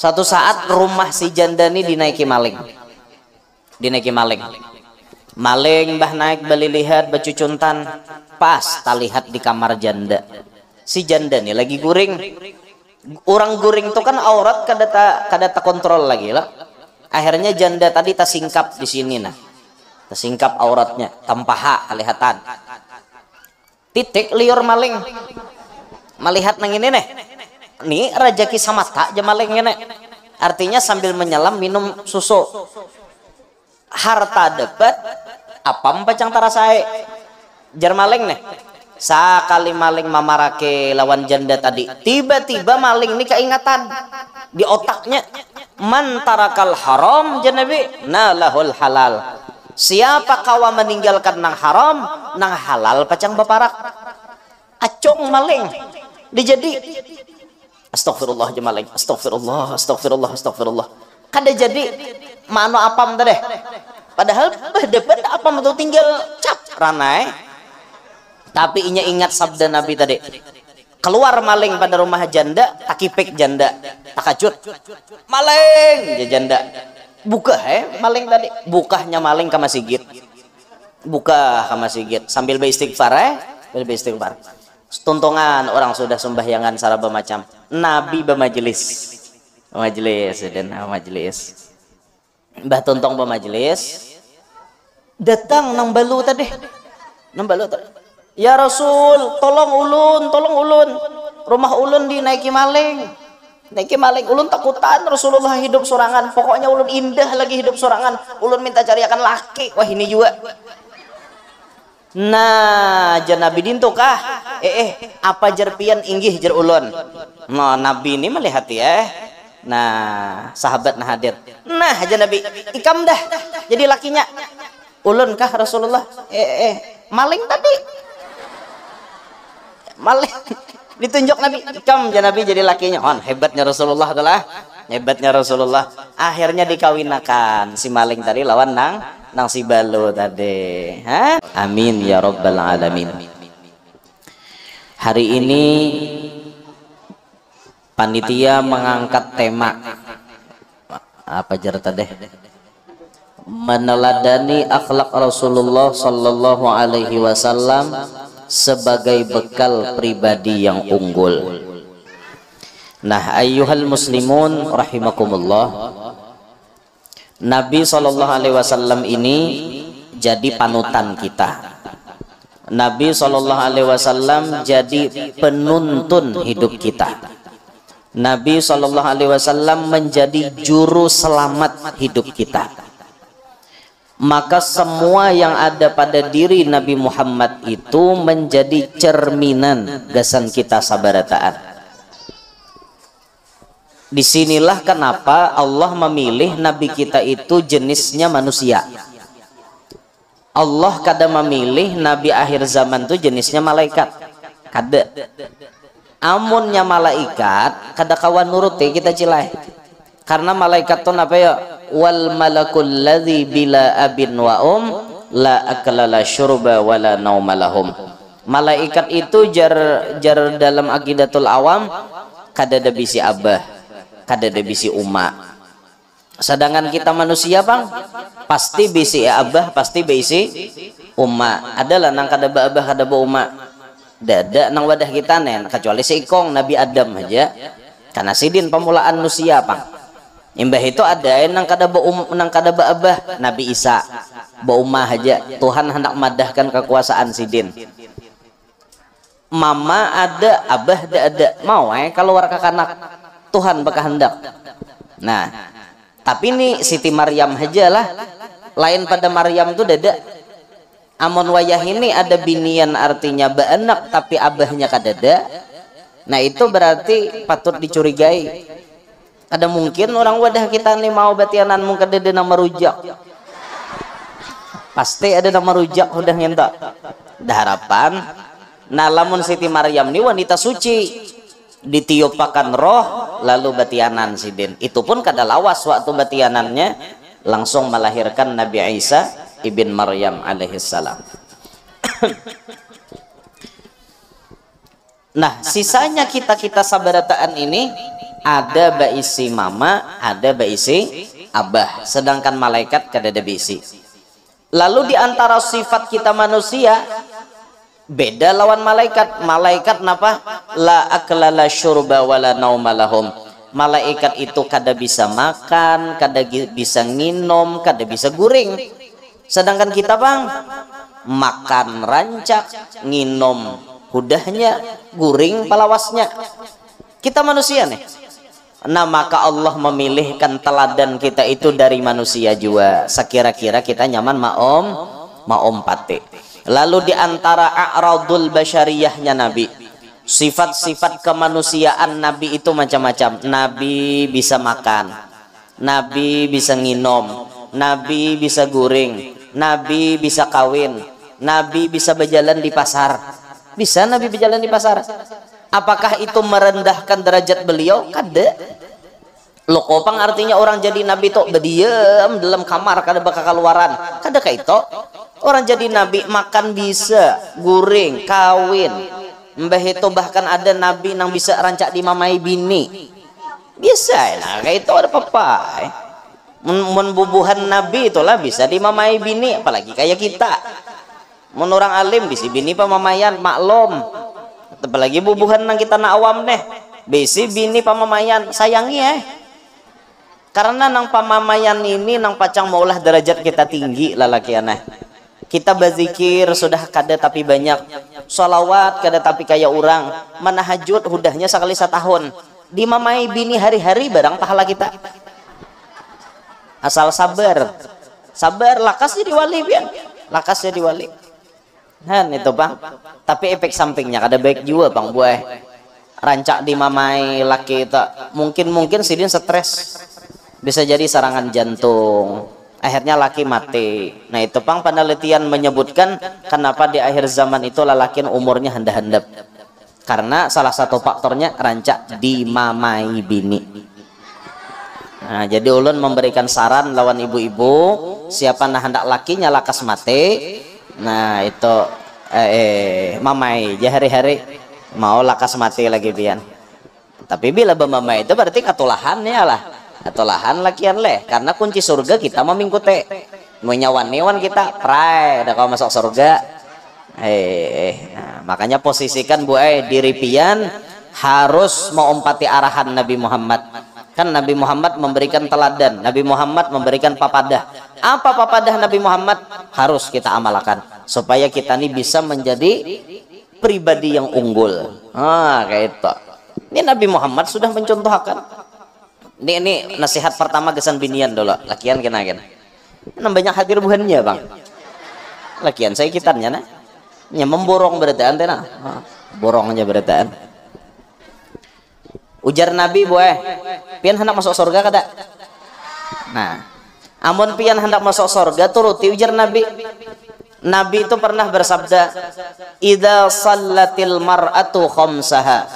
Satu saat rumah si janda ini dinaiki maling. Maling bah naik bali lihat bacucuntan, pas tak lihat di kamar janda. Si janda nih lagi guring. Orang guring itu kan aurat kada tak kontrol lagi lah. Akhirnya janda tadi tersingkap di sini nah. Tersingkap auratnya, tanpa hak kelihatan. Titik liur maling. Melihat nang ini nih. Nih rajaki sama tak aja malingnya nih. Artinya sambil menyelam minum susu. Harta dapat apa empacang tarasai. Jar maling nih. Sakali maling mamarake lawan janda tadi. Tiba-tiba maling ini keingatan di otaknya. Man tarakal haram janabi nalahul halal. Siapa kawa meninggalkan nang haram, nang halal pacang baparak. Acung maling. Dijadi astagfirullah jemaling, astagfirullah. Kada jadi mano apam tadi. Padahal dapat apam itu tinggal cap ranai. Tapi inya ingat sabda Nabi tadi. Keluar maling pada rumah janda, takipik janda, takajut. Maling ya janda. Buka maling tadi. Bukahnya maling ke masjid. Buka ke masjid sambil beristighfar beristighfar. Tuntungan orang sudah sembahyangan salah bermacam. Nabi bermajelis dan majelis. Mbah tuntong bermajelis. Datang nang balu tadi. Ya Rasul, tolong ulun. Rumah ulun dinaiki maling. Ulun takutan Rasulullah hidup sorangan. Pokoknya ulun indah lagi hidup sorangan. Ulun minta cariakan laki. Wah ini juga. Nah, jar Nabi dintu kah? Apa jar pian inggih jar ulun. Nah, Nabi ini melihat ya. Nah, sahabat nah hadir. Nah, jar Nabi, ikam dah jadi lakinya. Ulun kah Rasulullah? Maling tadi. Maling. Ditunjuk Nabi, ikam jar Nabi jadi lakinya. Hebatnya Rasulullah adalah hebatnya Rasulullah. Akhirnya dikawinakan si maling tadi lawan nang si balo tadi. Amin ya rabbal alamin. Hari ini panitia mengangkat tema apa jar tadi? Meneladani akhlak Rasulullah sallallahu alaihi wasallam sebagai bekal pribadi yang unggul. Nah, ayyuhal muslimun rahimakumullah. Nabi sallallahu alaihi wasallam ini jadi panutan kita. Nabi sallallahu alaihi wasallam jadi penuntun hidup kita. Nabi sallallahu alaihi wasallam menjadi juru selamat hidup kita. Maka semua yang ada pada diri Nabi Muhammad itu menjadi cerminan gasan kita sabarataan. Disinilah kenapa Allah memilih Nabi kita itu jenisnya manusia. Allah kada memilih Nabi akhir zaman itu jenisnya malaikat. Kada. Amunnya malaikat kada kawan nuruti kita cilai. Karena malaikat itu apa ya? Wal malakul ladzi bila abin wa la akla la syurba wa la nauma lahum. Malaikat itu jar dalam aqidatul awam kada ada bisi abah, kada ada bisi umma. Sedangkan kita manusia bang pasti bisi abah, pasti bisi umma. Adalah nang kada abah kada umma. Dada nang wadah kita nen kecuali si ikong Nabi Adam aja. Karena sidin pemulaan manusia bang. Imbah itu ada nang kada abah Nabi Isa umma aja. Tuhan hendak madahkan kekuasaan sidin. Mama ada, abah ada. Mau kalau warga kanak Tuhan berkehendak. Nah, tapi ini Siti Maryam aja lah. Lain pada Maryam tuh dada. Amon wayah ini ada binian artinya baanak tapi abahnya kadada. Nah itu berarti patut dicurigai. Ada mungkin orang wadah kita nih mau batianan mungkin ada nama rujak. Pasti ada nama rujak udah ngentak. Dah harapan. Nah lamun Siti Maryam ini wanita suci. Ditiupakan roh lalu batianan sidin. Itu pun kada lawas waktu batianannya langsung melahirkan Nabi Isa ibn Maryam alaihissalam. Nah sisanya kita sabarataan ini ada baisi mama, ada baisi abah, sedangkan malaikat kada ada baisi. Lalu di antara sifat kita manusia beda lawan malaikat. Malaikat napa? La akla la syurba wala nauma lahum. Malaikat itu kada bisa makan, kada bisa nginom, kada bisa guring. Sedangkan kita bang, makan rancak, nginom hudahnya, guring palawasnya. Kita manusia nih. Nah maka Allah memilihkan teladan kita itu dari manusia juga. Sekira-kira kita nyaman maom pate. Lalu diantara a'radul basyariyahnya Nabi, sifat-sifat kemanusiaan Nabi itu macam-macam. Nabi bisa makan, Nabi bisa nginom, Nabi bisa guring, Nabi bisa kawin, Nabi bisa berjalan di pasar. Bisa Nabi berjalan di pasar. Apakah itu merendahkan derajat beliau? Kada. Lo kopang artinya orang jadi nabi itu berdiam dalam kamar kada bakal keluaran. Kada kayak itu. Orang jadi nabi makan bisa, guring, kawin. Mbah itu bahkan ada nabi yang bisa rancak dimamai bini. Bisa nah kayak itu ada apa-apa. Membubuhan nabi itulah bisa dimamai bini, apalagi kayak kita. Mun orang alim bisa bini pamamayan maklum. Apalagi bubuhan nang kita na awam nih, bisi bini pamamayan sayangi karena nang pamamayan ini nang pacang maulah derajat kita tinggi lalaki aneh. Kita berzikir sudah kada tapi banyak, sholawat kada tapi kayak orang, manahajud hudahnya sekali setahun, dimamai bini hari-hari barang pahala kita. Asal sabar, sabar lakas jadi wali pian, lakas jadi wali. Han itu bang, tapi efek sampingnya kada baik juga bang buah. Rancak di mamai laki itu mungkin sidin stres, bisa jadi serangan jantung, akhirnya laki mati. Nah itu bang penelitian menyebutkan kenapa di akhir zaman itu lelaki umurnya handap-handap, karena salah satu faktornya rancak di mamai bini. Nah jadi ulun memberikan saran lawan ibu-ibu, siapa nah hendak lakinya lakas mati. Nah itu mamai hari-hari mau lakas mati lagi pian. Tapi bila mamai itu berarti katulahan ya lah, katulahan lakian leh, karena kunci surga kita memingkute menyawan-newan kita pray udah kau masuk surga. Nah, makanya posisikan diri pian harus mengumpati arahan Nabi Muhammad. Kan Nabi Muhammad memberikan teladan, Nabi Muhammad memberikan papadah. Apa papadah Nabi Muhammad? Harus kita amalkan supaya kita ini bisa menjadi pribadi yang unggul. Kayak itu. Ini Nabi Muhammad sudah mencontohkan. Ini nasihat pertama kesan binian dulu. Lakian kenakan. Banyak hadir buhannya bang. Lakian saya kitannya nah. Nya memborong berataan tena. Borongnya berataan. Ujar Nabi boy, pian hendak masuk surga kada? Nah, amun pian hendak masuk surga turuti ujar Nabi. Nabi itu pernah bersabda, "Idza sallatil mar'atu khamsaha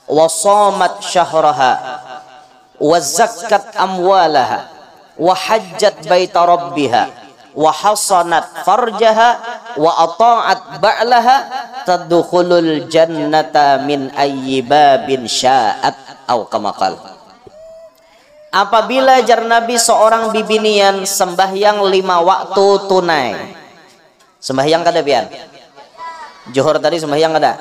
wa shamat syahraha wa zakkat amwalaha wa hajjat baita rabbiha wa hasanat farjaha wa ata'at ba'laha tadkhulul jannata min ayyi babin sya'at au kama qala." Apabila jar Nabi seorang bibinian sembahyang 5 waktu tunai. Sembahyang kada pian? Johor tadi sembahyang kada?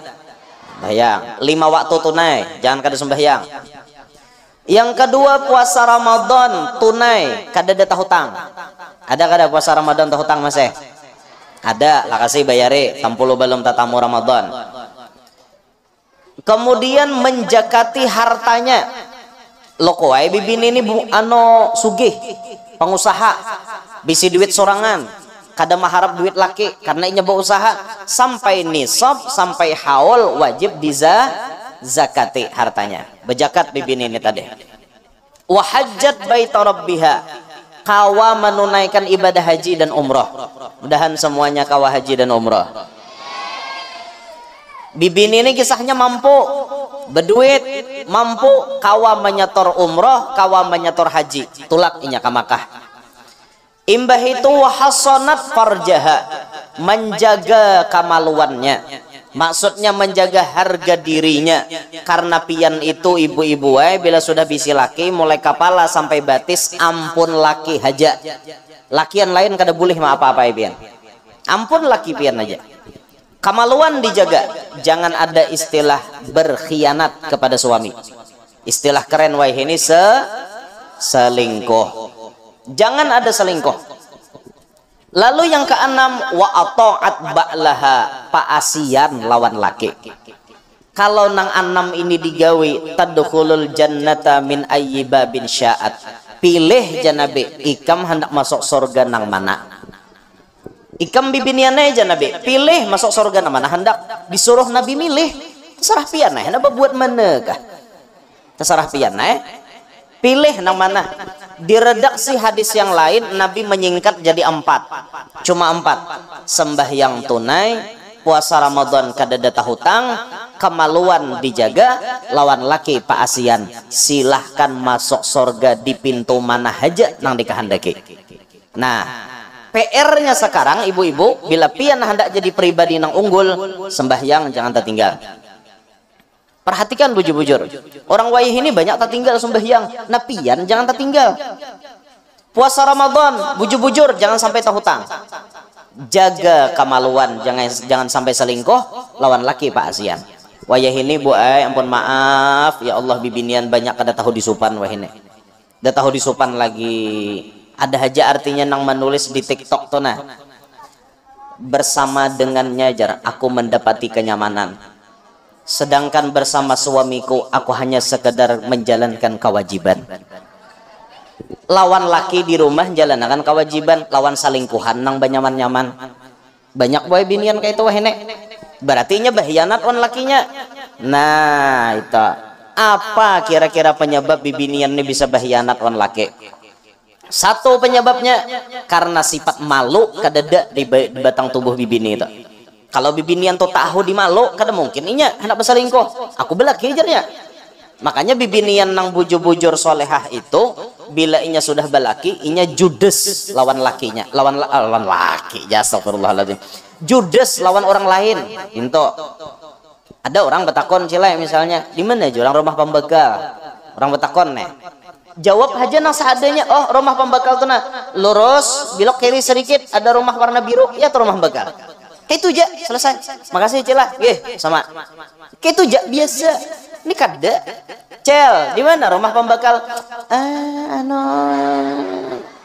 Sembahyang 5 waktu tunai, jangan kada sembahyang. Yang kedua puasa Ramadan tunai, kada ada hutang. Ada kada puasa Ramadan tah hutang masih? Ada, lah kasih bayari 60 belum tatamu Ramadan. Kemudian menjakati hartanya. Loko wae bibini ini sugih, pengusaha, bisi duit sorangan, kada maharap duit laki karena inya berusaha sampai nisab, sampai haul wajib zakati hartanya. Bejakat bibini ini tadi. Wa hajjat baita rabbiha, kawa menunaikan ibadah haji dan umrah. Mudahan semuanya kawa haji dan umrah. Bibini ini kisahnya mampu berduit, mampu kawa menyetor umrah, kawa menyetor haji, tulak inya ke Makkah. Imbah itu hasanat farjaha, menjaga kamaluannya, maksudnya menjaga harga dirinya. Karena pian itu ibu-ibu bila sudah bisi laki mulai kepala sampai batis ampun laki haja. Lakian lain kada boleh ma apa-apa pian. Ampun laki pian aja. Kemaluan dijaga, jangan ada istilah berkhianat kepada suami. Istilah keren wah ini selingkuh. Jangan ada selingkuh. Lalu yang keenam, wa ata'at ba'laha, paasian lawan laki. Kalau nang enam ini digawi tadkhulul jannata min ayyi babin sya'at. Pilih janabi, ikam hendak masuk surga nang mana? Ikam bibiniannya aja Nabi, pilih masuk surga nang mana? Hendak disuruh Nabi milih. Terserah pian hendak buat mana kah? Terserah pian pilih nang mana? Di redaksi hadis yang lain Nabi menyingkat jadi 4. Cuma 4. Sembahyang tunai, puasa Ramadan kadada hutang, kemaluan dijaga, lawan laki paasian. Silahkan masuk surga di pintu mana haja nang dikehendaki. Nah, PR-nya sekarang ibu-ibu, bila pian hendak jadi pribadi nang unggul, sembahyang jangan tertinggal. Perhatikan bujur-bujur, orang wayih ini banyak tertinggal sembahyang, nah pian jangan tertinggal. Puasa Ramadan, bujur-bujur jangan sampai terhutang. Jaga kemaluan, jangan sampai selingkuh, lawan laki pak asian. Wayah ini bu ampun maaf ya Allah, bibinian banyak kada tahu disupan wah ini. Dah tahu disupan lagi. Ada aja artinya nang menulis di TikTok tuh nah. Bersama dengannya jar aku mendapati kenyamanan. Sedangkan bersama suamiku aku hanya sekedar menjalankan kewajiban. Lawan laki di rumah jalankan kewajiban, lawan salingkuhan nang banyaman-nyaman. Banyak boy binian kayak itu wah ini. Berarti nya bahianat on lakinya. Nah, itu. Apa kira-kira penyebab bibinian ini bisa bahianat on laki? Satu penyebabnya karena sifat malu kadada di batang tubuh bibini itu. Kalau bibinian tuh tahu di malu kada mungkin inya hendak berselingkuh. Aku belaki jarnya. Makanya bibinian nang bujur-bujur solehah itu bila inya sudah balaki inya judes lawan lakinya, lawan laki. Astagfirullahaladzim. Judes lawan orang lain. Itu. Ada orang betakon cilai misalnya, di mana aja orang rumah pembekal. Orang betakon nih. Jawab aja nang seadanya. Oh, rumah pembekal tuh nah lurus belok kiri sedikit ada rumah warna biru ya tuh rumah pembekal. Kayak itu aja selesai. Makasih Cila. Sama. Kayak itu aja biasa. Ini kada. Cel, di mana rumah pembekal?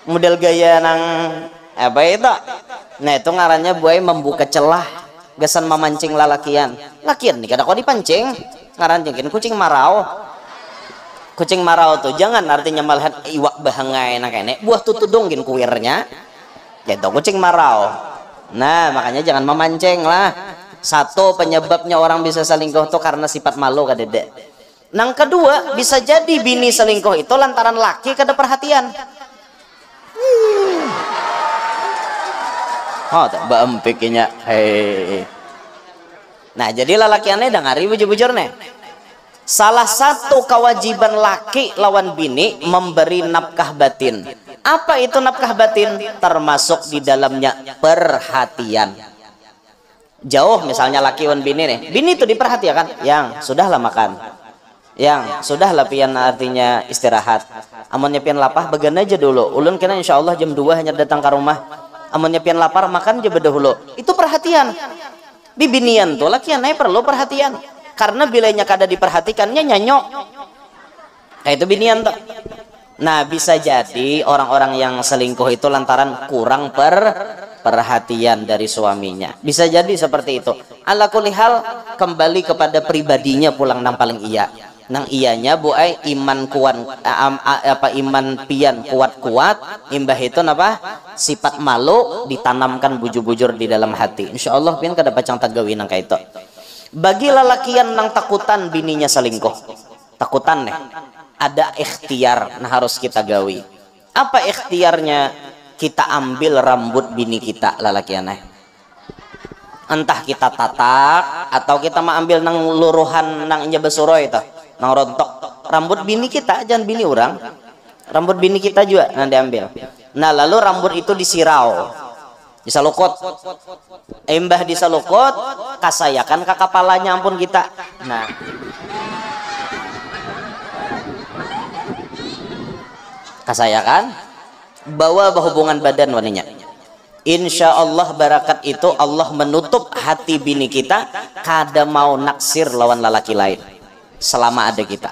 Model gaya nang apa itu? Nah, itu ngarannya buaya membuka celah gasan memancing lalakian. Lakian nih kada kau dipancing. Ngaran jengkin kucing marau. Kucing marau tuh jangan artinya melihat iwak bahangai nak kene buah tutudongin kuirnya gitu kucing marau. Nah makanya jangan memancing lah. Satu penyebabnya orang bisa selingkuh tuh karena sifat malu kadede. Nang kedua bisa jadi bini selingkuh itu lantaran laki kada perhatian. Oh tak baempikinya hei. Nah jadi lalakiannya dengari bujur-bujur nih. Salah satu kewajiban laki lawan bini memberi nafkah batin. Apa itu nafkah batin? Termasuk di dalamnya perhatian. Jauh misalnya laki lawan bini nih. Bini itu diperhatikan. Yang sudahlah makan. Yang sudahlah pian artinya istirahat. Amunnya pian lapar bagan aja dulu. Ulun kena insya Allah jam 2 hanya datang ke rumah. Amunnya pian lapar makan aja dahulu. Itu perhatian. Bibinian tuh laki aneh perlu perhatian. Karena bilanya kada diperhatikannya nyanyok. Kayak itu binian tuh. Nah bisa jadi orang-orang yang selingkuh itu lantaran kurang perhatian dari suaminya. Bisa jadi seperti itu. Ala kulli hal kembali kepada pribadinya pulang nang paling iya. Nang iyanya bu iman kuat iman pian kuat-kuat imbah itu napa sifat malu ditanamkan bujur-bujur di dalam hati. Insyaallah pian kada pacang tagawi nang kayak itu. Bagi lalakian nang takutan bininya selingkuh, takutan nih ada ikhtiar nah harus kita gawi. Apa ikhtiarnya? Kita ambil rambut bini kita lalakian nih. Entah kita tatak atau kita mau ambil nang luruhan nang nyebesuro itu nang rontok rambut bini kita, jangan bini orang, rambut bini kita juga nanti ambil. Nah lalu rambut itu disirau disalukot, embah disalukot, kasayakan ke kepalanya ampun kita. Nah, kasayakan bawa hubungan badan waninya. Insya Allah barakat itu Allah menutup hati bini kita kada mau naksir lawan lelaki lain selama ada kita.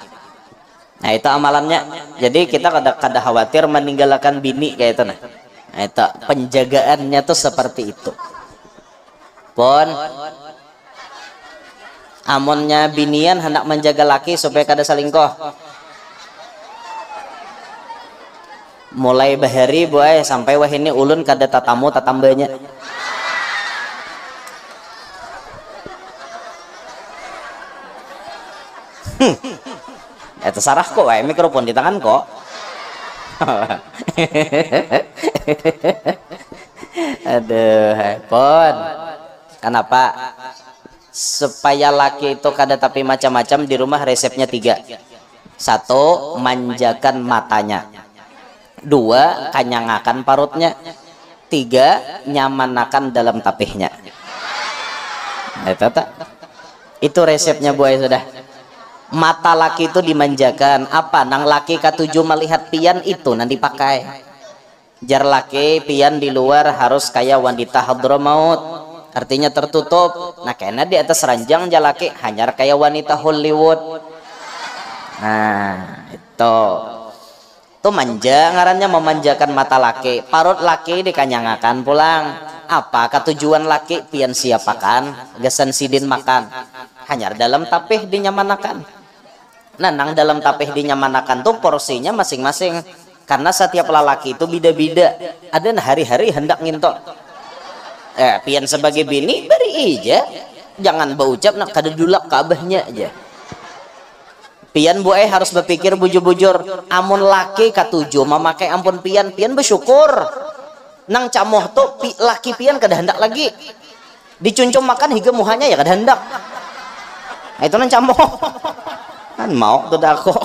Nah itu amalannya. Jadi kita kada khawatir meninggalkan bini kayak itu. Nah itu penjagaannya tuh seperti itu. Pon amonnya binian hendak menjaga laki supaya kada selingkuh. Mulai bahari boy sampai wah ini ulun kada tatamu tatambanya. Itu sarah kok wae mikrofon di tangan kok. Aduh, pon. Kenapa? Supaya laki itu kada tapi macam-macam di rumah resepnya 3. 1, manjakan matanya. 2, kanyangakan parutnya. 3, nyamanakan dalam tapihnya. Itu resepnya boy sudah. Mata laki itu dimanjakan. Apa nang laki ketujuh melihat pian itu nanti pakai. Jar laki pian di luar harus kayak wanita hadramaut, artinya tertutup. Nah karena di atas ranjang jalaki hanya kayak wanita Hollywood. Nah itu manja ngarannya, memanjakan mata laki. Parut laki dikanyangakan pulang. Apa ketujuan laki pian siapakan gasan sidin makan hanya dalam tapih dinyamanakan. Nah nang dalam tapih dinyamanakan tuh porsinya masing-masing, karena setiap lelaki itu beda-beda. Ada hari-hari hendak ngintok pian sebagai bini beri aja, jangan berucap nak kada dulak kabahnya aja. Pian buai harus berpikir bujur-bujur, amun laki ketujuh memakai ampun pian bersyukur. Nang camoh tuh laki pian kada hendak lagi dicuncum makan hingga muhanya ya kada hendak. Nah, itu nang camoh kan mau tuh dako.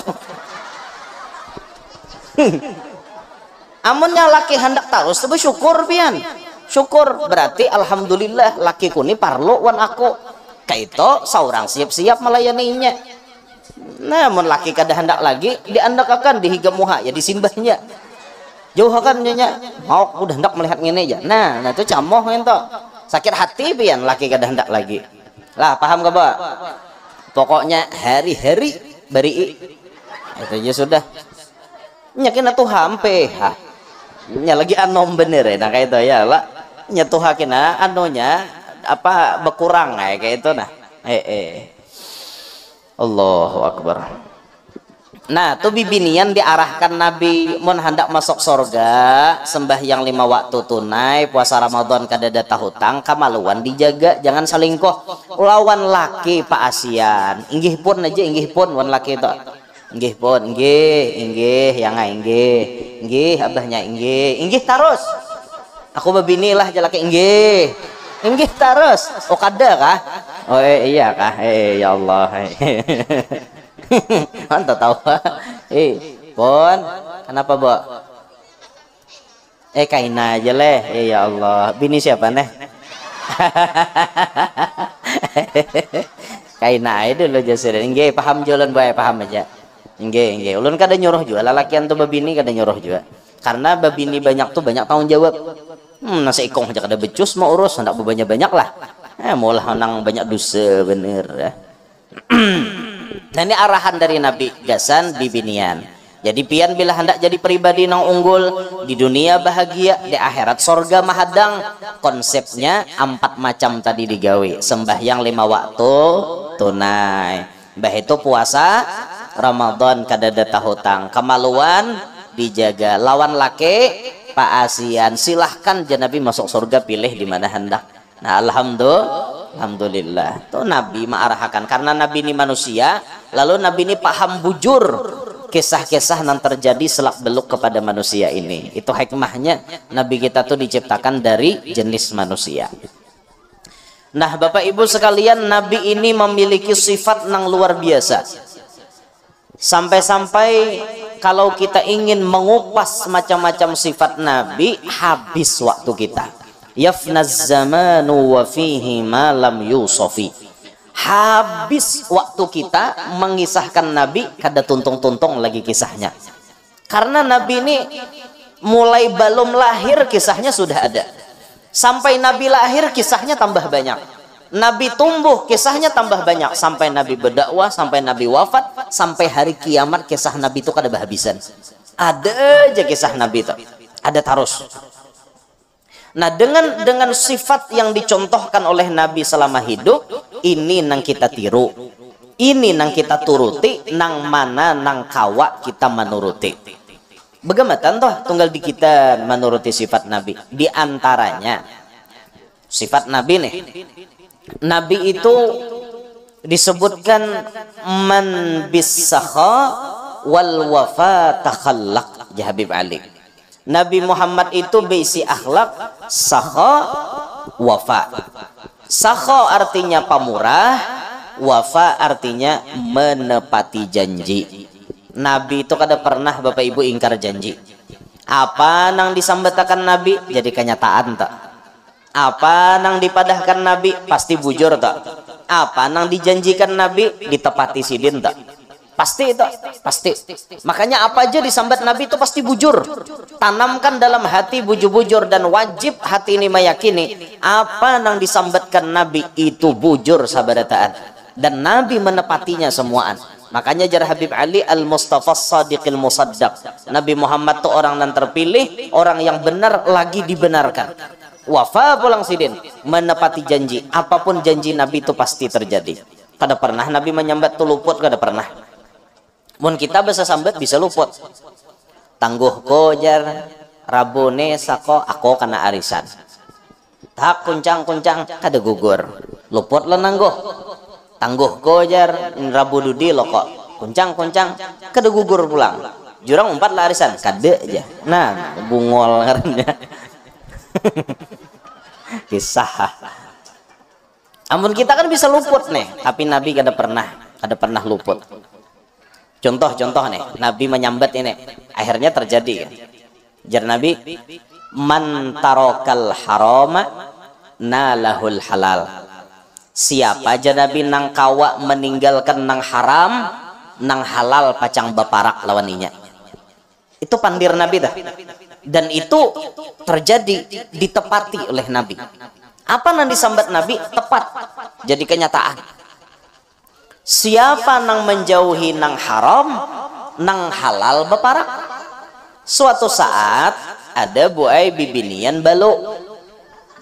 Amunnya laki hendak terus tuh bersyukur pian. Syukur berarti alhamdulillah laki kuni parlo wan aku. Kaito saurang siap-siap melayaninya. Nah, amun laki kada hendak lagi diandakakan dihiga muha ya disimbahnya. Jauhakan nyonya mau udah hendak melihat ngene aja. Nah itu camoh ento. Sakit hati pian laki kada hendak lagi. Lah paham gak, Pak? Pokoknya hari-hari beri itu aja sudah. Nyakin tuh hampe ha. Nya lagi anom bener ya nah kayak itu ya lah. Nya tuh hakina anonya apa berkurang kayak itu nah. Allahu Akbar. Nah tuh bibinian diarahkan Nabi mun hendak masuk surga sembahyang 5 waktu tunai, puasa Ramadan kada data hutang, kamaluan dijaga jangan selingkuh lawan laki Pak Asian. Inggih pun aja inggih pun wan laki itu. Inggih pun inggih yang inggih abahnya inggih terus. Aku bebini lah jalaki inggih terus. Oh kada kah? Oh iya kah? Ya Allah. Anta tahu pon kenapa Bo? Kaina aja leh. Ya Allah, bini siapa neh? Kaina aja dulu jasir. Nggih paham jalan bae paham aja. Nggih ulun kada nyuruh juga lalakian tuh babini kada nyuruh juga. Karena babini banyak tuh banyak tanggung jawab. Nasi ikong aja kada becus mau urus hendak banyak lah. Maulah nang banyak dosa bener ya. Nah ini arahan dari Nabi gasan bibinian. Jadi pian bila hendak jadi pribadi nang unggul di dunia bahagia, di akhirat sorga mahadang. Konsepnya 4 macam tadi digawe. Sembahyang 5 waktu tunai. Bah itu puasa Ramadan kada data hutang. Kemaluan dijaga. Lawan laki Pak Asian silahkan Nabi masuk surga pilih di mana hendak. Nah alhamdulillah tuh Nabi mengarahkan karena Nabi ini manusia, lalu Nabi ini paham bujur kisah-kisah yang terjadi selak beluk kepada manusia ini. Itu hikmahnya Nabi kita tuh diciptakan dari jenis manusia. Nah Bapak Ibu sekalian, Nabi ini memiliki sifat yang luar biasa. Sampai-sampai kalau kita ingin mengupas macam-macam sifat Nabi habis waktu kita. yafnaz zamanu wa fihi ma lam yusofi. Habis waktu kita mengisahkan Nabi, kada tuntung-tuntung lagi kisahnya. Karena Nabi ini mulai belum lahir kisahnya sudah ada. Sampai Nabi lahir kisahnya tambah banyak. Nabi tumbuh kisahnya tambah banyak. Sampai Nabi berdakwah, sampai Nabi wafat, sampai hari kiamat kisah Nabi itu kada berhabisan. Ada aja kisah Nabi itu. Ada terus. Nah, dengan sifat yang dicontohkan oleh Nabi selama hidup, ini nang kita tiru. Ini nang kita turuti, nang mana nang kawa kita menuruti. Bagaimana toh tunggal di kita menuruti sifat Nabi. Di antaranya sifat Nabi nih. Nabi itu disebutkan man bisakha wal wafa takhallaq, ya Habib Ali. Nabi Muhammad itu berisi akhlak sakha wafa. Sakha artinya pemurah, wafa artinya menepati janji. Nabi itu kada pernah Bapak Ibu ingkar janji. Apa nang disambatakan Nabi jadi kenyataan tak? Apa nang dipadahkan Nabi pasti bujur tak? Apa nang dijanjikan Nabi ditepati sidin tak? Pasti itu, pasti. Makanya apa aja disambat Nabi itu pasti bujur. Tanamkan dalam hati bujur-bujur, dan wajib hati ini meyakini apa nang disambatkan Nabi itu bujur sabarataan, dan Nabi menepatinya semuaan. Makanya jar Habib Ali al-Mustafa Sadiqil Musaddaq, Nabi Muhammad itu orang yang terpilih, orang yang benar lagi dibenarkan. Wafa pulang sidin, menepati janji. Apapun janji Nabi itu pasti terjadi. Kada pernah Nabi menyambat tu luput, kada pernah. Mun kita bisa sambat bisa luput. Tangguh ko jar rabone sako ako kana arisan. Tak kuncang-kuncang kada gugur. Luput lah nangguh. Tangguh ko jar rabu dudi loko. Kuncang-kuncang kada gugur pulang. Jurang umpat lah arisan kada aja. Nah, bungol ngarannya. Kisah. Amun kita kan bisa luput nih, tapi Nabi kada pernah luput. Contoh nih, Nabi menyambat ini, akhirnya terjadi. Jar Nabi, man tarokal harama nalahul halal. Siapa aja Nabi nang kawa meninggalkan nang haram, nang halal pacang baparak lawaninya. Itu pandir Nabi dah. Dan itu terjadi, ditepati oleh Nabi. Apa nang disambat Nabi tepat, jadi kenyataan. Siapa nang menjauhi nang haram, nang halal beparak. Suatu saat ada buai bibinian balo,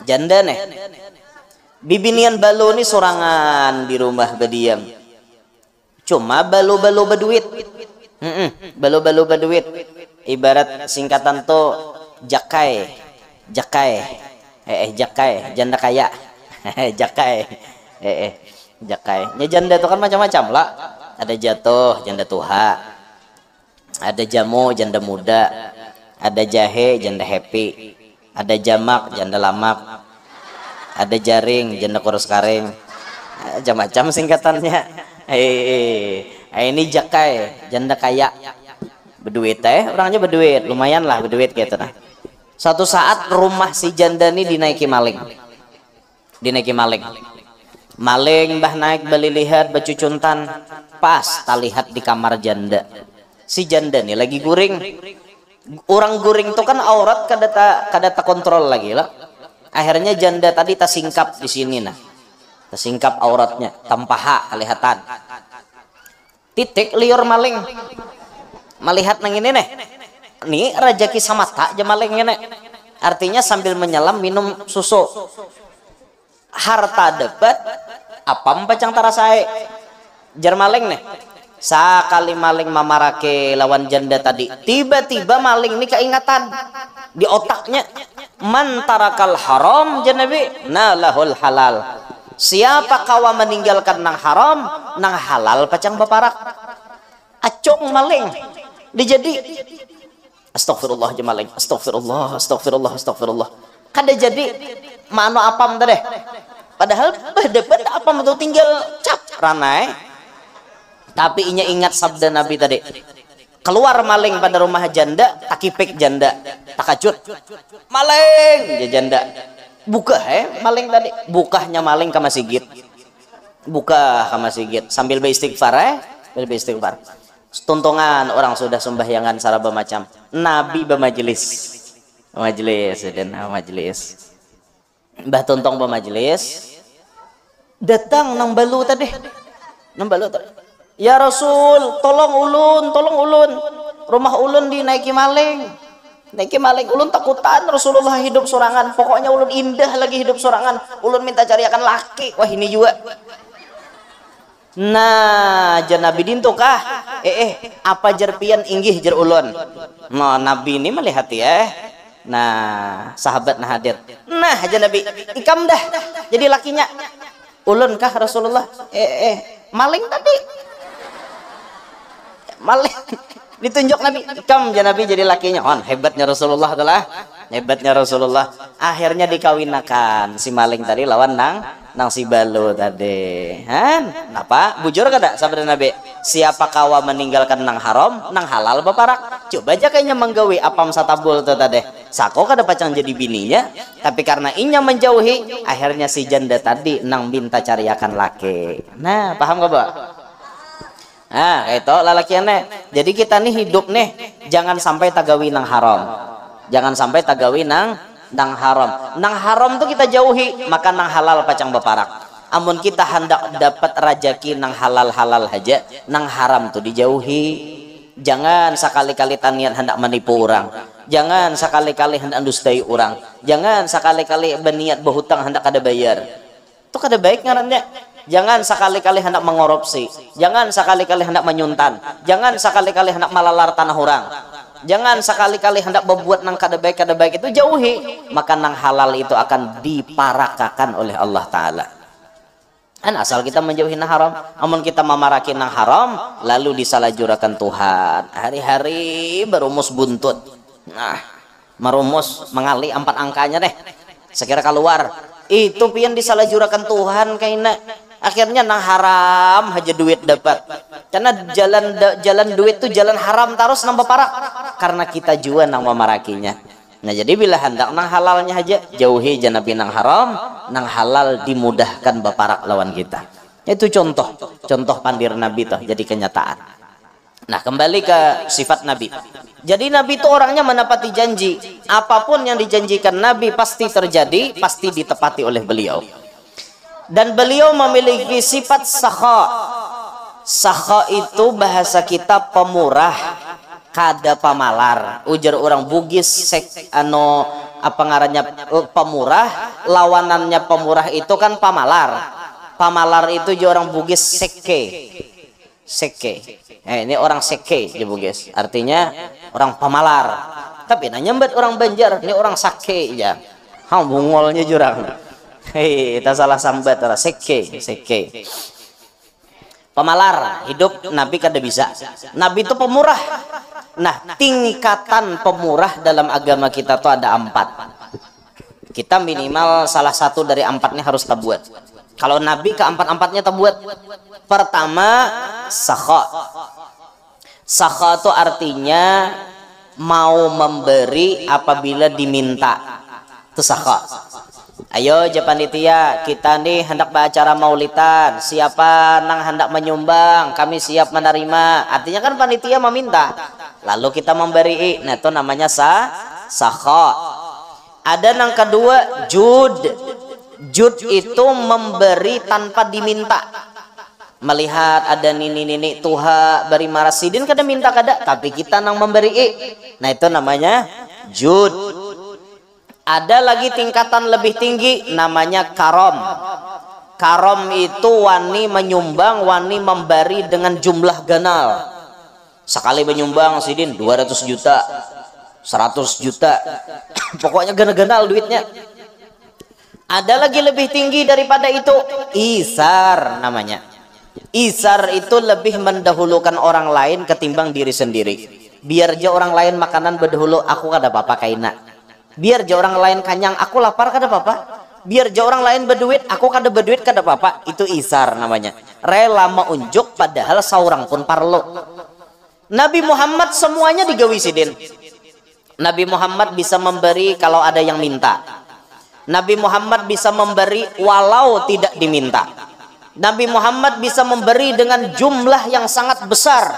janda nih. Bibinian balo ini sorangan di rumah berdiam. Cuma balo-balo berduit. Balo-balo berduit. Ibarat singkatan to jakai, jakai, janda kaya, jakai, jakai. Ya janda itu kan macam-macam lah. Ada jatuh, janda tuha. Ada jamu, janda muda. Ada jahe, janda happy. Ada jamak, janda lamak. Ada jaring, janda kurus karing. Macam-macam singkatannya. Ini jakai, janda kaya. Berduit orangnya berduit, lumayan lah berduit gitu nah. Suatu saat rumah si janda ini dinaiki maling. Maling bah naik beli lihat bacucuntan, pas tak lihat di kamar janda. Si janda nih lagi guring. Orang guring itu kan aurat kada tak kontrol lagi lah. Akhirnya janda tadi tersingkap di sini nah. Tersingkap auratnya, tanpa hak kelihatan. Titik liur maling. Melihat nang ini nih. Nih rajaki sama tak aja malingnya nih. Artinya sambil menyelam minum susu. Harta dapat apa empacang tarasai. Jar maling nih. Sakali maling mamarake lawan janda tadi, tiba-tiba maling ini keingatan di otaknya, man tarakal haram janabi nalahul halal. Siapa kawa meninggalkan nang haram, nang halal pacang baparak. Acung maling dijadi astagfirullah jemaling, astagfirullah. Kada jadi mano apam tadi. Padahal dapat apa itu tinggal cap ranai. Tapi inya ingat sabda Nabi tadi. Keluar maling pada rumah janda, takipik janda, takajut. Maling ya janda. buka maling tadi, bukahnya maling ke masjid, buka ke masjid sambil beristighfar sambil beristighfar. Tuntungan orang sudah sembahyangan saraba macam Nabi bermajelis dan majelis Mbah Tuntong bermajelis datang nang balu tadi ya Rasul tolong ulun rumah ulun dinaiki maling ulun takutan Rasulullah hidup sorangan, pokoknya ulun indah lagi hidup sorangan, ulun minta cariakan laki. Wah ini juga nah jar Nabi dintu kah apa jar pian inggih jar ulun. Nah Nabi ini melihat ya, nah sahabat nah hadir, nah jar Nabi ikam dah jadi lakinya ulun kah Rasulullah. Maling tadi maling ditunjuk Nabi, ikam jar Nabi jadi lakinya. Hebatnya Rasulullah adalah hebatnya Rasulullah. Akhirnya dikawinakan si maling tadi lawan nang si balu tadi. Napa? Bujur kada sabda Nabi? Siapa kawa meninggalkan nang haram, nang halal baparak. Coba aja kayaknya menggawi apam satabul tuh tadi. Sako kada pacang jadi bininya, tapi karena inya menjauhi, akhirnya si janda tadi nang minta cariakan laki. Nah, paham gak, Pak? Nah, itu lalakiannya. Jadi kita nih hidup nih, jangan sampai tagawi nang haram. Jangan sampai tagawi nang haram. Nang haram tuh kita jauhi, maka nang halal pacang beparak. Amun kita hendak dapat rajaki nang halal aja, nang haram tuh dijauhi. Jangan sekali-kali tanian hendak menipu orang. Jangan sekali-kali hendak dustai orang. Jangan sekali-kali berniat berhutang hendak kada bayar. Itu kada baik ngarannya. Jangan sekali-kali hendak mengorupsi. Jangan sekali-kali hendak menyuntan. Jangan sekali-kali hendak malalar tanah orang. Jangan sekali-kali hendak berbuat nang kada baik itu jauhi, maka nang halal itu akan diparakakan oleh Allah Ta'ala. Asal kita menjauhi nang haram. Amun kita memaraki nang haram, lalu disalahjurakan Tuhan. Hari-hari berumus buntut. Nah, merumus mengali 4 angkanya deh. Sekira keluar itu pian disalahjurakan Tuhan kaina. Akhirnya nang haram aja duit dapat. Karena jalan duit tuh jalan haram terus nambah parah. Karena kita juga nang memarakinya. Nah jadi bila hendak nang halalnya aja jauhi janabi nang haram, nang halal dimudahkan baparak lawan kita. Itu contoh pandir Nabi toh jadi kenyataan. Nah kembali ke sifat Nabi. Jadi Nabi itu orangnya menepati janji. Apapun yang dijanjikan Nabi pasti terjadi, pasti ditepati oleh beliau. Dan beliau memiliki sifat sakha. Sakha itu bahasa kita pemurah, kada pamalar. Ujar orang Bugis apa ngarannya pemurah, lawanannya pemurah itu kan pamalar. Pamalar itu juga orang Bugis seke. Ini orang seke di Bugis. Artinya orang pamalar. Tapi nanya nyembet orang Banjar, ini orang sake ya. Bungolnya jurang. Tak salah sambat orang seke. Pemalar hidup Nabi kada bisa. Nabi itu pemurah. Nah tingkatan pemurah dalam agama kita tuh ada 4. Kita minimal salah satu dari 4-nya harus tabuat. Kalau Nabi ke 4-4-nya tabuat. Pertama sakha. Sakha itu artinya mau memberi apabila diminta. Itu sakha. Ayo Japanitia, kita nih hendak beracara maulidan. Siapa nang hendak menyumbang, kami siap menerima. Artinya kan panitia meminta, lalu kita memberi. Nah itu namanya sakha. Ada nang kedua jud. Jud itu memberi tanpa diminta. Melihat ada nini tuha beri marasidin kada minta kada, tapi kita nang memberi. Nah itu namanya jud. Ada lagi tingkatan lebih tinggi namanya karom. Karom itu wani menyumbang, wani memberi dengan jumlah ganal. Sekali menyumbang sidin 200 juta, 100 juta. Pokoknya ganal duitnya. Ada lagi lebih tinggi daripada itu, isar namanya. Isar itu lebih mendahulukan orang lain ketimbang diri sendiri. Biar aja orang lain makanan berdahulu, aku kada apa-apa kaina. Biar aja orang lain kanyang, aku lapar kada apa-apa. Biar aja orang lain berduit, aku kada berduit kada apa-apa. Itu isar namanya. Rela meunjuk padahal saurang pun parlo. Nabi Muhammad semuanya digawi sidin. Nabi Muhammad bisa memberi kalau ada yang minta. Nabi Muhammad bisa memberi walau tidak diminta. Nabi Muhammad bisa memberi dengan jumlah yang sangat besar.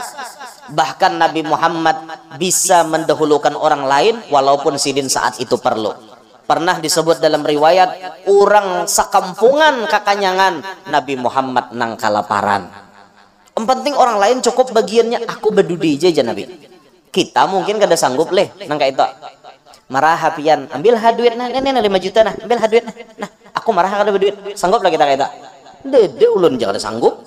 Bahkan Nabi Muhammad bisa mendahulukan orang lain walaupun sidin saat itu perlu. Pernah disebut dalam riwayat, orang sakampungan kakanyangan Nabi Muhammad nang kalaparan. Yang penting orang lain cukup bagiannya, aku bedudi aja Nabi. Kita mungkin kada sanggup leh nang kayak itu. Marah hapian, ambil duit nah, ini 5 juta nah, ambil duit nah. Aku marah kada berduit, sanggup lah kita kayak itu. Dede ulun jangan sanggup.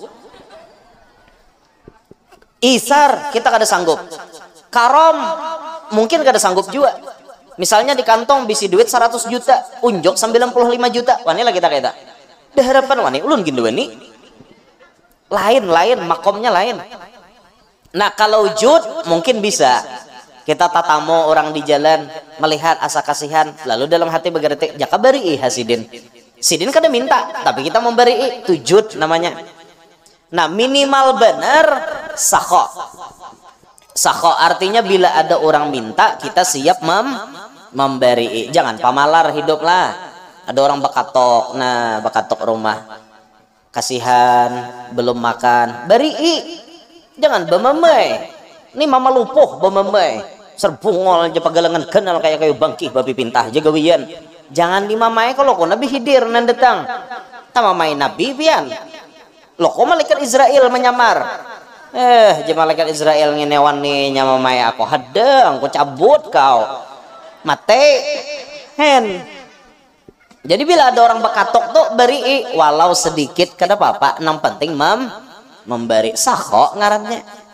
Isar kita kada sanggup. Karom mungkin kada sanggup juga. Misalnya di kantong bisi duit 100 juta, unjuk 95 juta. Wani lah kita kayak itu. Harapan wani ulun gini wani. Lain makomnya lain. Nah kalau jud mungkin bisa kita tatamu orang di jalan melihat asa kasihan, lalu dalam hati bergerak jaka beri hasidin. Sidin kada minta, tapi kita memberi itu jud namanya. Nah minimal benar sakho. Sakho artinya bila ada orang minta kita siap memberi. Jangan pamalar hidup lah. Ada orang bakatok, nah bakatok rumah kasihan belum makan, beri. Jangan bememai. Ini mama lupuh bememai. Serbungol aja pagalangan kenal kayak kayu bangkih babi pintah jaga wian. Jangan dimamai kalau kau nabi hidir nan datang. Tamamai nabi pian. Loh kok malaikat Israel menyamar. Malaikat Israel ngenewan nih nyamamai aku hadang, aku cabut kau. Mate. Hen. Jadi bila ada orang bekatok tuh beri walau sedikit kada apa-apa, nang penting memberi. Sakho ngarannya.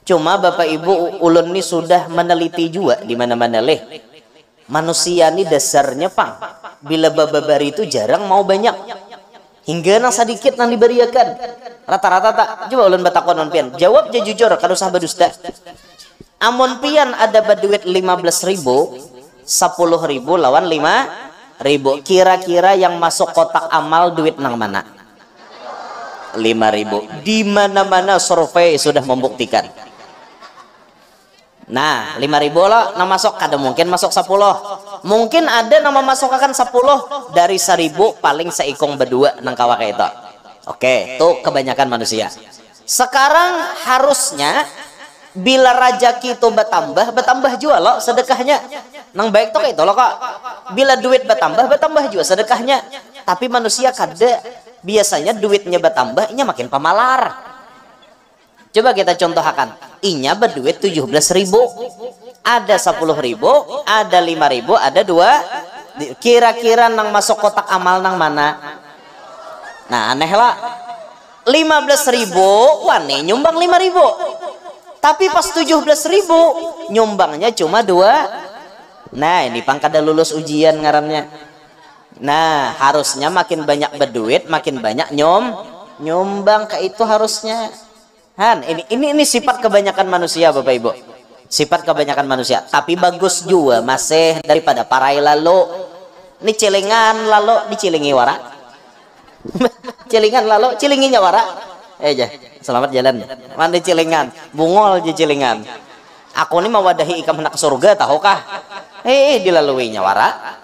Cuma Bapak Ibu ulun ini sudah meneliti juga di mana-mana leh. Manusia ini dasarnya pang bila bababari itu jarang mau banyak. Hingga nang sedikit nang diberiakan. Rata-rata tak. Coba ulun batakon pian. Jawab je jujur kada usah berdusta. Amun pian ada baduit 15.000, 10.000 lawan 5.000. Kira-kira yang masuk kotak amal duit nang mana? 5.000. Di mana-mana survei sudah membuktikan. Nah 5.000 lah nama masuk kada mungkin masuk 10. Mungkin ada nama masuk akan 10 dari 1.000 paling seikong berdua nang kawa kayak itu. Oke, tuh kebanyakan manusia. Sekarang harusnya bila rajaki itu bertambah juga loh sedekahnya. Nang baik tuh kayak itu loh kok. Bila duit bertambah juga sedekahnya. Tapi manusia kada, biasanya duitnya bertambah, inya makin pamalar. Coba kita contohkan. Inya berduit 17.000, ada 10.000, ada 5.000, ada 2. Kira-kira nang masuk kotak amal nang mana? Nah aneh lah. 15.000 wani nyumbang 5.000. Tapi pas 17.000 nyumbangnya cuma 2. Nah ini pang kada lulus ujian ngarannya. Nah harusnya makin banyak berduit makin banyak nyumbang ke itu harusnya. Han, ini sifat kebanyakan manusia Bapak Ibu. Sifat kebanyakan manusia. Tapi bagus juga masih daripada parai lalu. Ini celengan lalu dicelingi wara. Celingan lalu cilinginya wara. Selamat jalan. Mana celengan? Bungol je celengan. Aku ini mewadahi ikam hendak surga tahukah? Dilaluinya wara.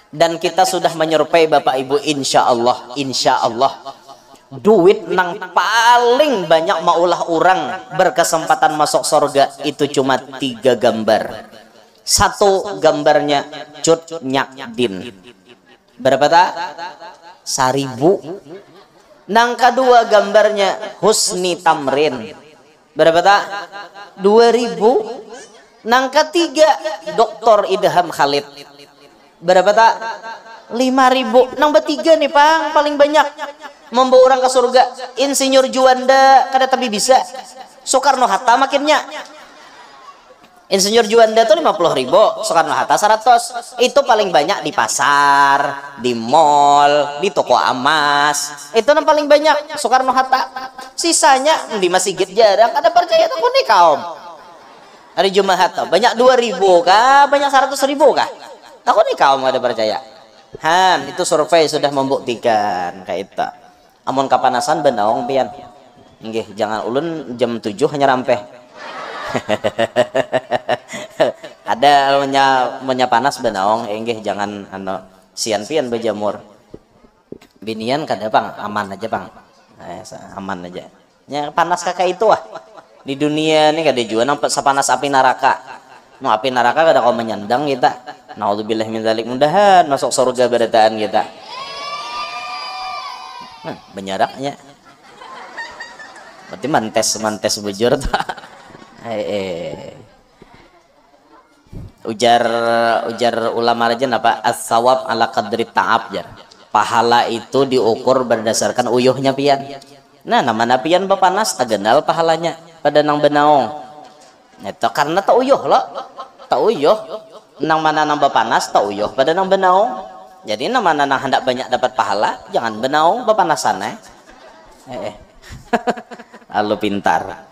Dan kita sudah menyerupai Bapak Ibu insya Allah duit nang paling banyak maulah orang berkesempatan masuk surga itu cuma 3 gambar. Satu gambarnya Cut Nyakdin. Berapa tak? 1.000. Nang kedua gambarnya Husni Tamrin. Berapa tak? 2.000. Nang ketiga Dr. Idham Khalid. Berapa tak? 5.000. Nang bertiga nih pang paling banyak membawa orang ke surga. Insinyur Juanda kada tapi bisa. Soekarno Hatta makinnya. Insinyur Juanda itu 50.000, Soekarno Hatta 100. Itu paling banyak di pasar, di mall, di toko emas. Itu yang paling banyak Soekarno Hatta. Sisanya di masjid jarang. Kada percaya tuh nih kaum. Hari Jumat banyak 2.000 kah? Banyak 100.000 kah? Aku nih kaum ada percaya. Han, itu survei sudah membuktikan kayak itu. Amun kapanasan benaong pian. Nggih, jangan ulun jam 7 hanya rampeh. Ada punya panas benaong, nggih jangan sian pian berjamur. Binian kada bang, aman aja bang, aman aja. Ya panas kakak itu di dunia ini kada jua nampak sepanas api neraka. No api neraka kada kau menyandang kita. Naudzubillah min dzalik, mudahan masuk surga berataan kita. Benyaraknya. Berarti mantes bujur tuh. Ujar ulama aja apa? As-sawab ala qadri ta'ab jar. Pahala itu diukur berdasarkan uyuhnya pian. Nah, nama pian bapanas tagenal pahalanya pada nang benaong. Itu karena tak uyuh loh. Tak uyuh. Nang mana nang bapanas tak uyuh pada nang benaong. Jadi nang mana nang hendak banyak dapat pahala, jangan benaong bapanasan Lalu pintar.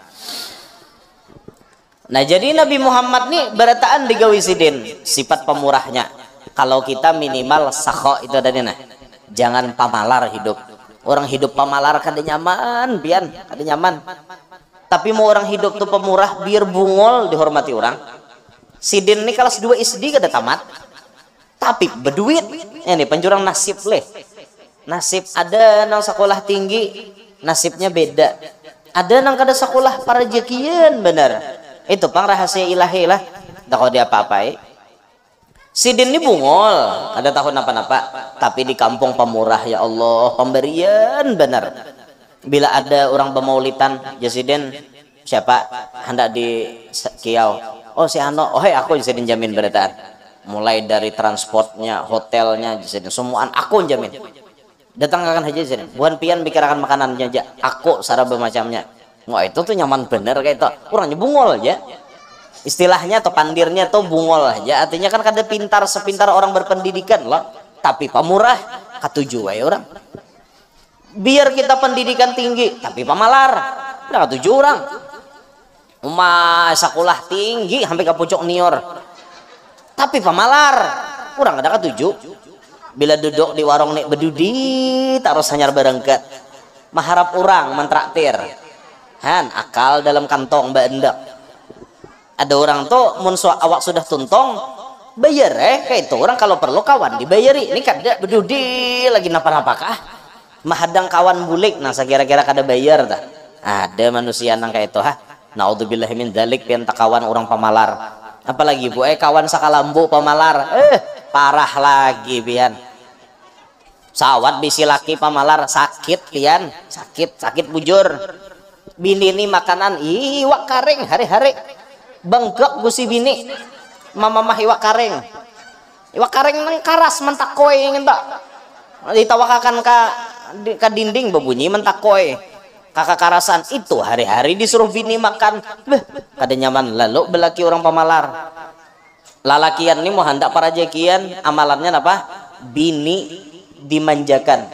Nah jadi Nabi Muhammad nih berataan digawi sidin sifat pemurahnya. Kalau kita minimal sakho itu tadi nah, jangan pamalar hidup. Orang hidup pamalar kada nyaman, pian kada nyaman. Tapi mau orang hidup tuh pemurah biar bungol dihormati orang. Sidin nih kelas 2 SD kada tamat. Tapi berduit. Ini penjurang nasib leh. Nasib ada nang sekolah tinggi, nasibnya beda. Ada nang kada sekolah para jekian bener. Itu pang rahasia ilahi lah. Tak kau dia apa-apai. Sidin ini bungol, ada tahun apa-apa. Tapi di kampung pemurah ya Allah, pemberian benar. Bila ada orang pemaulitan, ya Sidin siapa hendak di kiau. Oh si Ano, oh hey, aku Sidin jamin berataan. Mulai dari transportnya, hotelnya, Sidin semuaan aku jamin. Datangkan aja Sidin. Bukan pian bikirakan makanannya aja. Aku sarana bermacamnya. Wah itu tuh nyaman bener kayak itu. Orangnya bungol aja. Istilahnya atau pandirnya tuh bungol aja. Artinya kan kada pintar sepintar orang berpendidikan loh. Tapi pemurah katuju ya orang. Biar kita pendidikan tinggi, tapi pemalar. Udah katuju orang. Sekolah tinggi sampai ke pucuk nior. Tapi pemalar. Orang ada katuju. Bila duduk di warung nek bedudi terus hanyar berengket. Maharap orang mentraktir. Han akal dalam kantong mbak endak. Ada orang tuh awak sudah tuntong bayar kayak itu orang kalau perlu kawan dibayari. Ini kada bedudi lagi napa-napakah mahadang kawan bulik nah sekira-kira kada bayar dah. Ada manusia nang kayak itu naudzubillah min dzalik pian kawan orang pamalar. Apalagi bu kawan sakalambu pamalar parah lagi pian. Sawat bisi laki pamalar sakit pian, sakit bujur. Bini ini makanan iwak karing hari-hari bengkak gusi bini mama iwak karing nang karas mentakoi ngenta ditawakakan ka dinding berbunyi mentakoi kakak karasan itu hari-hari disuruh bini makan kada nyaman. Lalu belaki orang pamalar lalakian ini mau hendak para jekian amalannya apa bini dimanjakan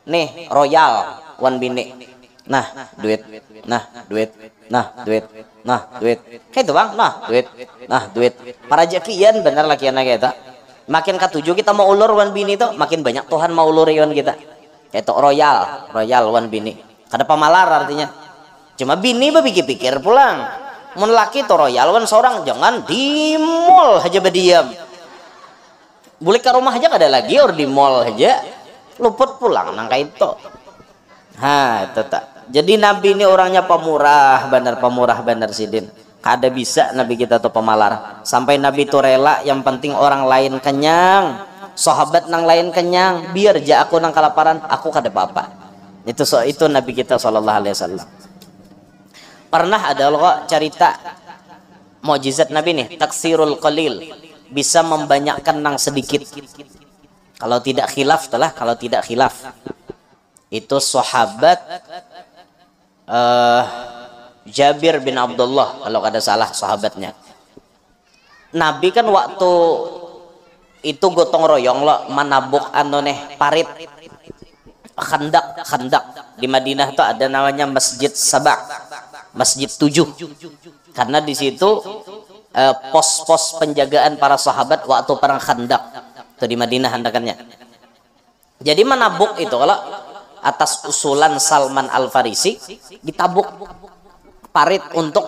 nih royal wan bini nah duit kayak itu bang duit para jekian bener lakian kita makin ketujuh kita mau ulur wan bini itu makin banyak Tuhan mau ulur yon kita kayak itu royal wan bini kada pamalar artinya cuma bini berpikir-pikir pulang mun laki itu royal wan seorang jangan di mall aja berdiam boleh ke rumah aja kada lagi or di mall aja luput pulang nang kayak itu itu tak. Jadi Nabi ini orangnya pemurah benar Sidin. Kada bisa Nabi kita tuh pemalar. Sampai Nabi itu rela yang penting orang lain kenyang, sahabat nang lain kenyang, biar ja aku nang kelaparan, aku kada apa-apa. Itu Nabi kita sallallahu alaihi wasallam. Pernah ada loh cerita mukjizat Nabi nih, taksirul qalil, bisa membanyakkan nang sedikit. Kalau tidak khilaf itu sahabat Jabir bin Abdullah kalau kada salah sahabatnya. Nabi kan waktu itu gotong royong lo manabuk parit khandak di Madinah tuh ada namanya Masjid Sabah, Masjid 7. Karena di situ pos-pos penjagaan para sahabat waktu perang Khandak tuh di Madinah handakannya. Jadi manabuk itu kalau atas usulan Salman Al-Farisi ditabuk parit untuk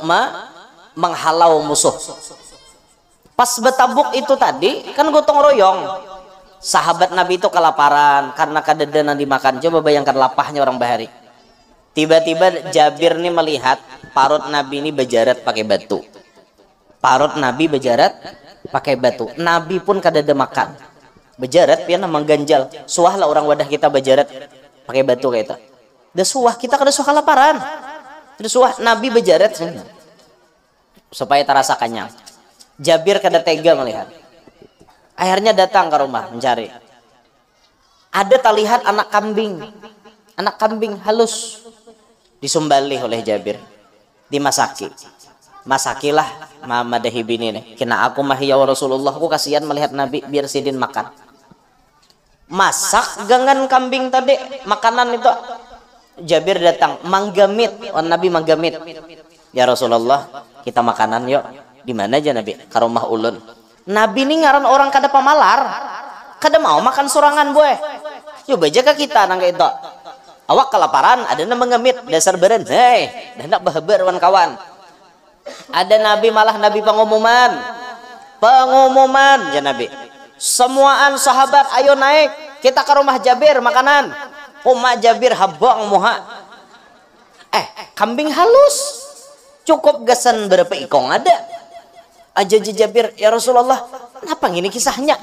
menghalau musuh. Pas betabuk itu tadi kan gotong royong sahabat Nabi itu kelaparan karena kadedana dimakan. Coba bayangkan lapahnya orang bahari. Tiba-tiba Jabir nih melihat parut Nabi ini bejarat pakai batu. Parut Nabi bejarat pakai batu. Nabi pun kadeda makan. Bejarat pian mengganjal. Suah lah orang wadah kita bejarat pakai batu kayak itu. Da suah kita kada suah kelaparan. Da suah Nabi bejarat supaya terasa kenyang. Jabir kada tega melihat. Akhirnya datang ke rumah mencari. Ada terlihat anak kambing halus disumbali oleh Jabir, dimasaki. Masakilah Mama Dahibini nih. Kena aku mah ya Rasulullah, aku kasihan melihat Nabi, biar sidin makan. Masak gangan kambing tadi, makanan itu. Jabir datang, manggamit, Nabi manggamit. Ya Rasulullah, kita makanan yuk. Di mana aja Nabi? Ke rumah ulun. Nabi ini ngaran orang kada pamalar, kada mau makan sorangan boy. Yuk baja ke kita nang itu. Awak kelaparan, ada nama ngemit dasar beren. Hei, hendak bahabar kawan. Ada Nabi malah Nabi pengumuman ya Nabi. Semuaan sahabat ayo naik, kita ke rumah Jabir makanan. Rumah Jabir habang muha. Kambing halus. Cukup gasan berapa ikong ada. Aja Jabir, ya Rasulullah, kenapa ini kisahnya?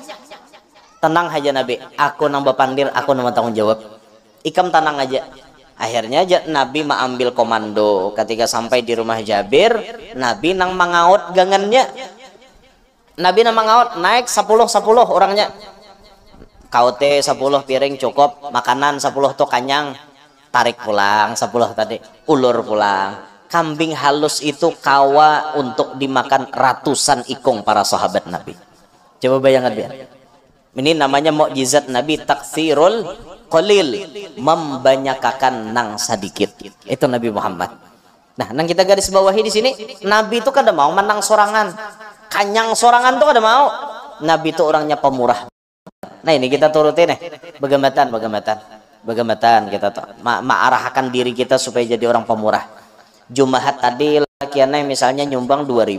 Tenang aja Nabi, aku nang bapandir, aku nang tanggung jawab. Ikam tenang aja. Akhirnya Nabi mengambil komando. Ketika sampai di rumah Jabir, Nabi nang mangaut gangannya. Nabi nang mangaut naik 10 orangnya. Kaute 10 piring cukup, makanan 10 tuh kanyang. Tarik pulang 10 tadi, ulur pulang. Kambing halus itu kawa untuk dimakan ratusan ikung para sahabat Nabi. Coba bayangkan biar. Ini namanya mukjizat Nabi, taksirul qalil, membanyakakan nang sedikit. Itu Nabi Muhammad. Nah, nang kita garis bawahi di sini, Nabi itu kada mau menang sorangan. Kanyang sorangan tuh kada mau. Nabi itu orangnya pemurah. Nah, ini kita turutin nih. Bagamatan kita tuh ma'arahkan diri kita supaya jadi orang pemurah. Jumahat tadi lakiannya misalnya nyumbang 2.000,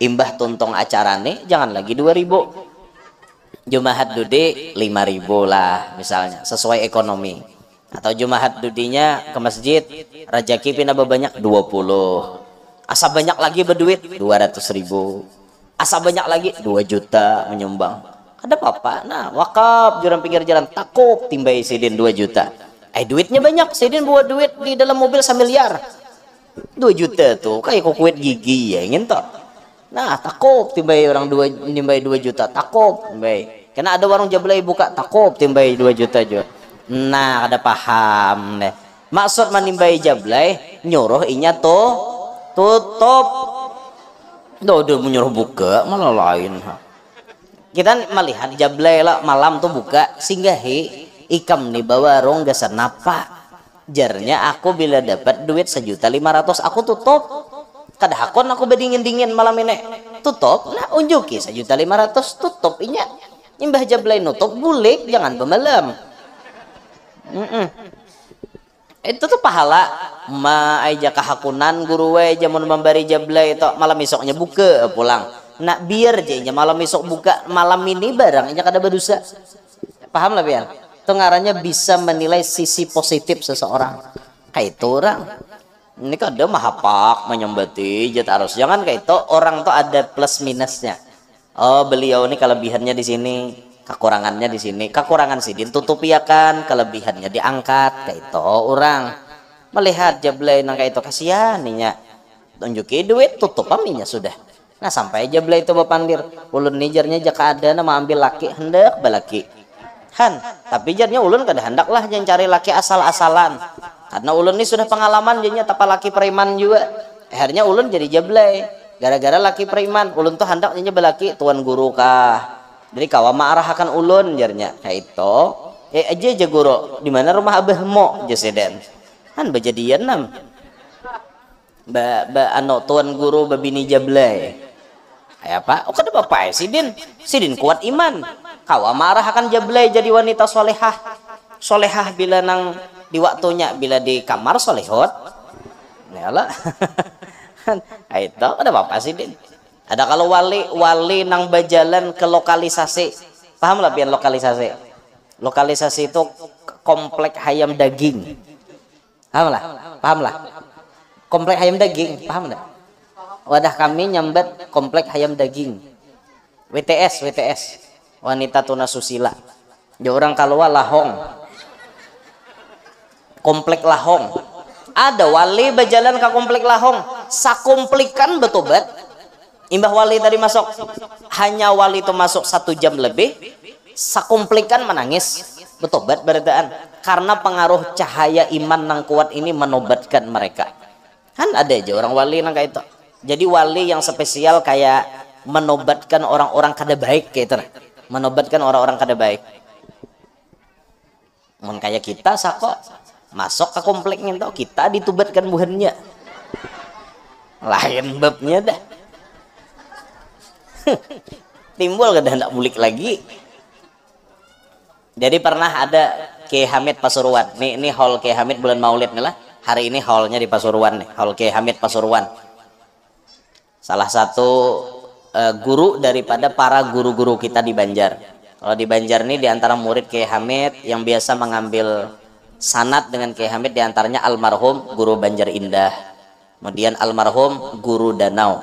imbah tuntong acarane jangan lagi 2.000. Jumahat dudi 5.000 lah misalnya, sesuai ekonomi. Atau Jumahat dudinya ke masjid rajaki pina banyak 20. Asa banyak lagi berduit 200.000. Asa banyak lagi 2 juta menyumbang. Ada apa-apa. Nah, wakaf jurang pinggir jalan takut timbai sidin 2 juta. Duitnya banyak, sidin buat duit di dalam mobil 1 miliar. 2 juta tuh kayak kukuit gigi ya ingin toh. Nah, takut timbai orang 2 juta, takut timbai. Karena ada warung jablay buka, takut timbai 2 juta juga. Nah, ada paham deh. Maksud menimbai jablay nyuruh inya tuh tutup. Udah menyuruh buka malah lain. Kita melihat jablay lah malam tuh buka singgahi ikam nih bawa rong gasan napa jarnya aku bila dapat duit 1.500.000 aku tutup kada hakon aku bedingin malam ini tutup. Nah unjuki 1.500.000 tutup inya imbah jablay nutup bulik jangan pemalam. Itu tuh pahala ma aja kahakunan guru we jamun membari jablay itu malam besoknya buka pulang. Nah biar aja malam besok buka malam ini barang inya kada berdosa. Paham lah biar itu ngarannya bisa menilai sisi positif seseorang. Kayak itu orang ini kan ada mahapak menyembati jat harus jangan kayak itu orang tuh ada plus minusnya. Oh beliau ini kelebihannya di sini, kekurangannya di sini. Kekurangan sidin tutupi akan, kelebihannya diangkat. Kayak itu orang melihat jablay nang kayak itu kasihan ninya tunjuki duit tutup aminya sudah. Nah sampai jablay itu bapandir ulun nijarnya jaka ada nama ambil laki hendak balaki. Tapi jarnya ulun kada hendak lah jangan cari laki asal-asalan karena ulun ini sudah pengalaman jadinya tapa laki preman juga. Akhirnya ulun jadi jablay gara-gara laki preman. Ulun tuh hendak jadinya belaki tuan guru kah jadi kawa ma'arahkan ulun jarnya kayak itu aja guru di mana rumah abah mo jaseden bejadian nam tuan guru babini jablay apa kada apa sidin kuat iman kawa marah akan jablay jadi wanita solehah bila nang di waktunya bila di kamar solehot yalah. Itu ada apa sih din ada kalau wali nang bajalan ke lokalisasi Paham lah pian lokalisasi? Lokalisasi itu komplek ayam daging. Paham lah? Paham lah? Komplek ayam daging, paham enggak? Wadah kami nyambat komplek ayam daging. WTS, wanita tunasusila. Ya orang kalua Lahong. Komplek Lahong. Ada wali berjalan ke komplek Lahong, sakomplikan betobat. Imbah wali tadi masuk, hanya wali itu masuk 1 jam lebih, sakomplikan menangis, betobat beradaan. Karena pengaruh cahaya iman nang kuat ini menobatkan mereka. Kan ada aja orang wali nang kayak itu. Jadi wali yang spesial kayak menobatkan orang-orang kada baik kayak itu. Menobatkan orang-orang kada baik. Mun kayak kita sako masuk ke kompleknya tau kita ditubatkan buhannya. Lain babnya dah. Timbul kada hendak mulik lagi. Jadi pernah ada Kiai Hamid Pasuruan. Ini hall Kiai Hamid bulan Maulid nih lah. Hari ini hallnya di Pasuruan nih, hall Kiai Hamid Pasuruan. Salah satu guru daripada para guru-guru kita di Banjar. Kalau di Banjar nih diantara murid Kiai Hamid yang biasa mengambil sanad dengan Kiai Hamid diantaranya almarhum Guru Banjar Indah, kemudian almarhum Guru Danau.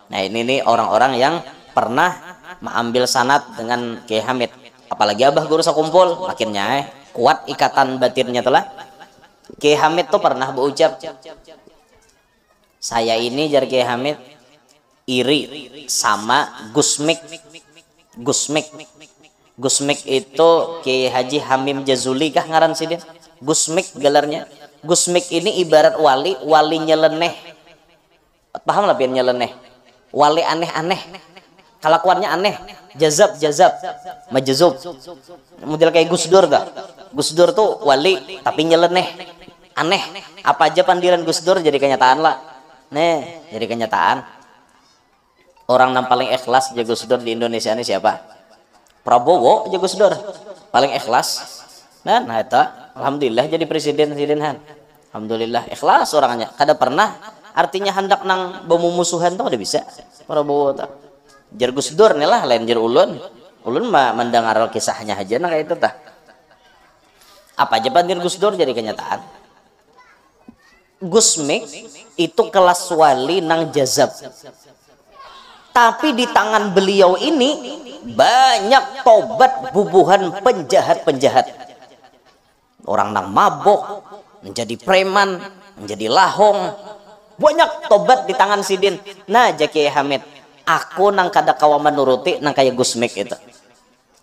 Nah ini nih orang-orang yang pernah mengambil sanad dengan Kiai Hamid. Apalagi abah guru sakumpul, makinnya kuat ikatan batinnya telah. Kiai Hamid tuh pernah berucap, saya ini jar Kiai Hamid iri sama Gusmik. Gusmik itu Kiai Haji Hamim Jazuli kah ngaran sih dia? Gusmik gelarnya. Gusmik ini ibarat wali nyeleneh. Paham lah pian nyeleneh? Wali aneh-aneh. Kelakuannya aneh. Jazab, majzub. Model kayak Gus Dur dah. Gus Dur tuh wali tapi nyeleneh. Aneh. Apa aja pandiran Gus Dur jadi kenyataan lah. Nih, jadi kenyataan. Orang yang paling ikhlas aja Gus Dur di Indonesia ini siapa? Prabowo aja Gus Dur. Paling ikhlas. Nah itu alhamdulillah jadi presiden Han. Alhamdulillah ikhlas orangnya. Kada pernah artinya hendak nang bermusuhan tuh udah bisa. Prabowo tuh. Jar Gus Dur nih lah lain jar ulun mah mendengar kisahnya aja nah kayak itu tah. Apa aja pandir Gus Dur jadi kenyataan. Gusmik itu kelas wali nang jazab. Tapi di tangan beliau ini banyak tobat bubuhan penjahat-penjahat. Orang nang mabok menjadi preman, menjadi lahong. Banyak tobat di tangan sidin. Nah Kiai Hamid, aku nang kada kawa menuruti nang kayak Gusmik itu.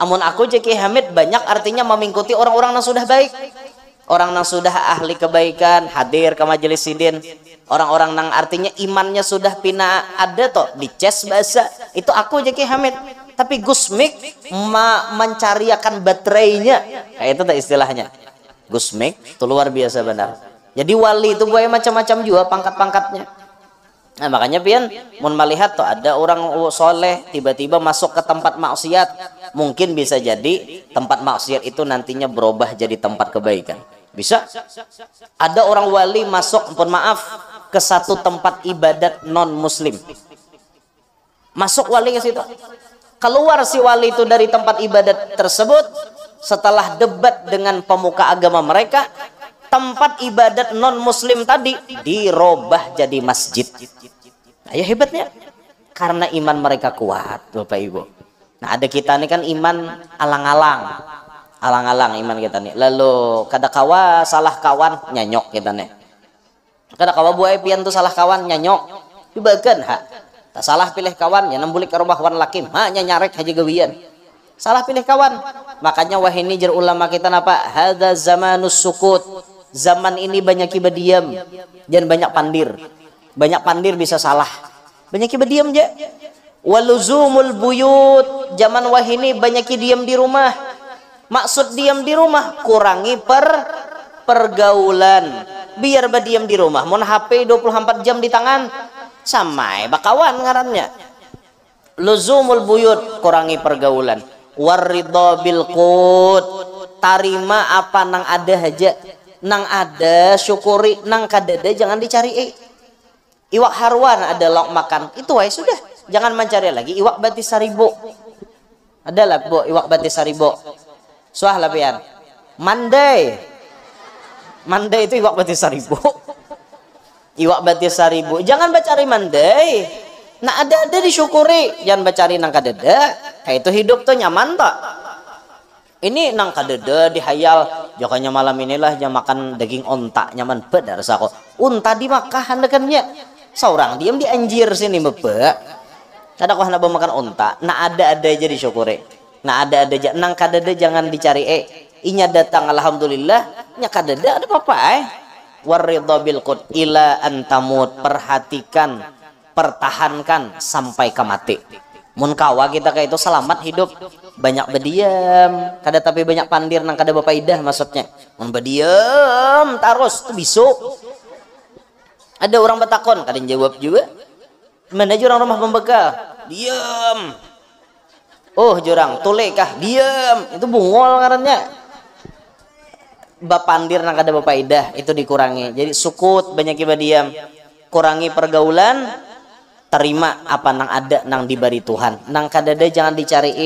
Amun aku Kiai Hamid banyak artinya mengikuti orang-orang yang sudah baik. Orang yang sudah ahli kebaikan hadir ke majelis sidin. Orang-orang yang artinya imannya sudah pina ada toh dices bahasa. Itu aku Kiai Hamid. Tapi Gusmik mencariakan baterainya. Kayak itu tak istilahnya. Gusmik itu luar biasa benar. Jadi wali itu gue macam-macam juga pangkat-pangkatnya. Nah makanya pian mun melihat tuh ada orang soleh tiba-tiba masuk ke tempat maksiat, mungkin bisa jadi tempat maksiat itu nantinya berubah jadi tempat kebaikan. Bisa. Ada orang wali masuk, pun maaf, ke satu tempat ibadat non muslim. Masuk wali ke situ. Keluar si wali itu dari tempat ibadat tersebut setelah debat dengan pemuka agama mereka, tempat ibadat non muslim tadi dirubah jadi masjid. Nah, ya hebatnya karena iman mereka kuat Bapak Ibu. Nah ada kita nih kan iman alang-alang iman kita nih. Lalu kada kawa salah kawan nyanyok kita nih. Kada kawa buai pian tuh salah kawan nyanyok dibagan ha. Tak salah pilih kawan ya nembulik ke rumah wan lakim ha nyarek haji gawian. Salah pilih kawan. Makanya wahini jar ulama kita napa hadza zamanus sukut. Zaman ini banyak ibadiam dan banyak pandir. Banyak pandir bisa salah. Banyak ibadiam aja. Waluzumul buyut. Zaman wahini banyak diam di rumah. Maksud diam di rumah kurangi pergaulan. Biar berdiam di rumah. Mun HP 24 jam di tangan samai bakawan ngarannya. Luzumul buyut kurangi pergaulan. Waridha bil qut. Tarima apa nang ada aja. Nang ada syukuri, nang kadada jangan dicari. Iwak harwan ada lauk makan itu wae sudah, jangan mencari lagi iwak batis 1000. Adalah bu iwak batis saribo. Suah lah pian. Mandai. Mandai itu iwak batis saribo. Iwak batis saribo. Jangan bacari mandai. Nah ada disyukuri. Jangan bacari nang kadeda. Kayak itu hidup tuh nyaman tak? Ini nang kadeda dihayal. Jokanya malam inilah jam makan daging onta nyaman bedar sako. Unta dimakan dekannya. Seorang diam di anjir sini bebek. Ada kau hendak makan onta. Nah ada aja disyukuri. Nah ada aja. Nang kadeda jangan dicari. Inya datang alhamdulillah. Nya kadeda ada apa Waridha bil qud ila antamut. Perhatikan, pertahankan sampai ke mati. Mun kawa kita kayak itu selamat hidup. Banyak berdiam kada tapi banyak pandir nang kada bapaidah maksudnya. Mun berdiam terus tuh bisuk. Ada orang bertakon kada jawab juga. Mana jurang rumah pembekal? Diam. Oh jurang tule kah? Diam. Itu bungol ngarannya. Bapandir nang kada bapaidah itu dikurangi. Jadi sukut banyak iba diam. Kurangi pergaulan, terima apa nang ada nang diberi Tuhan. Nang kadada jangan dicari.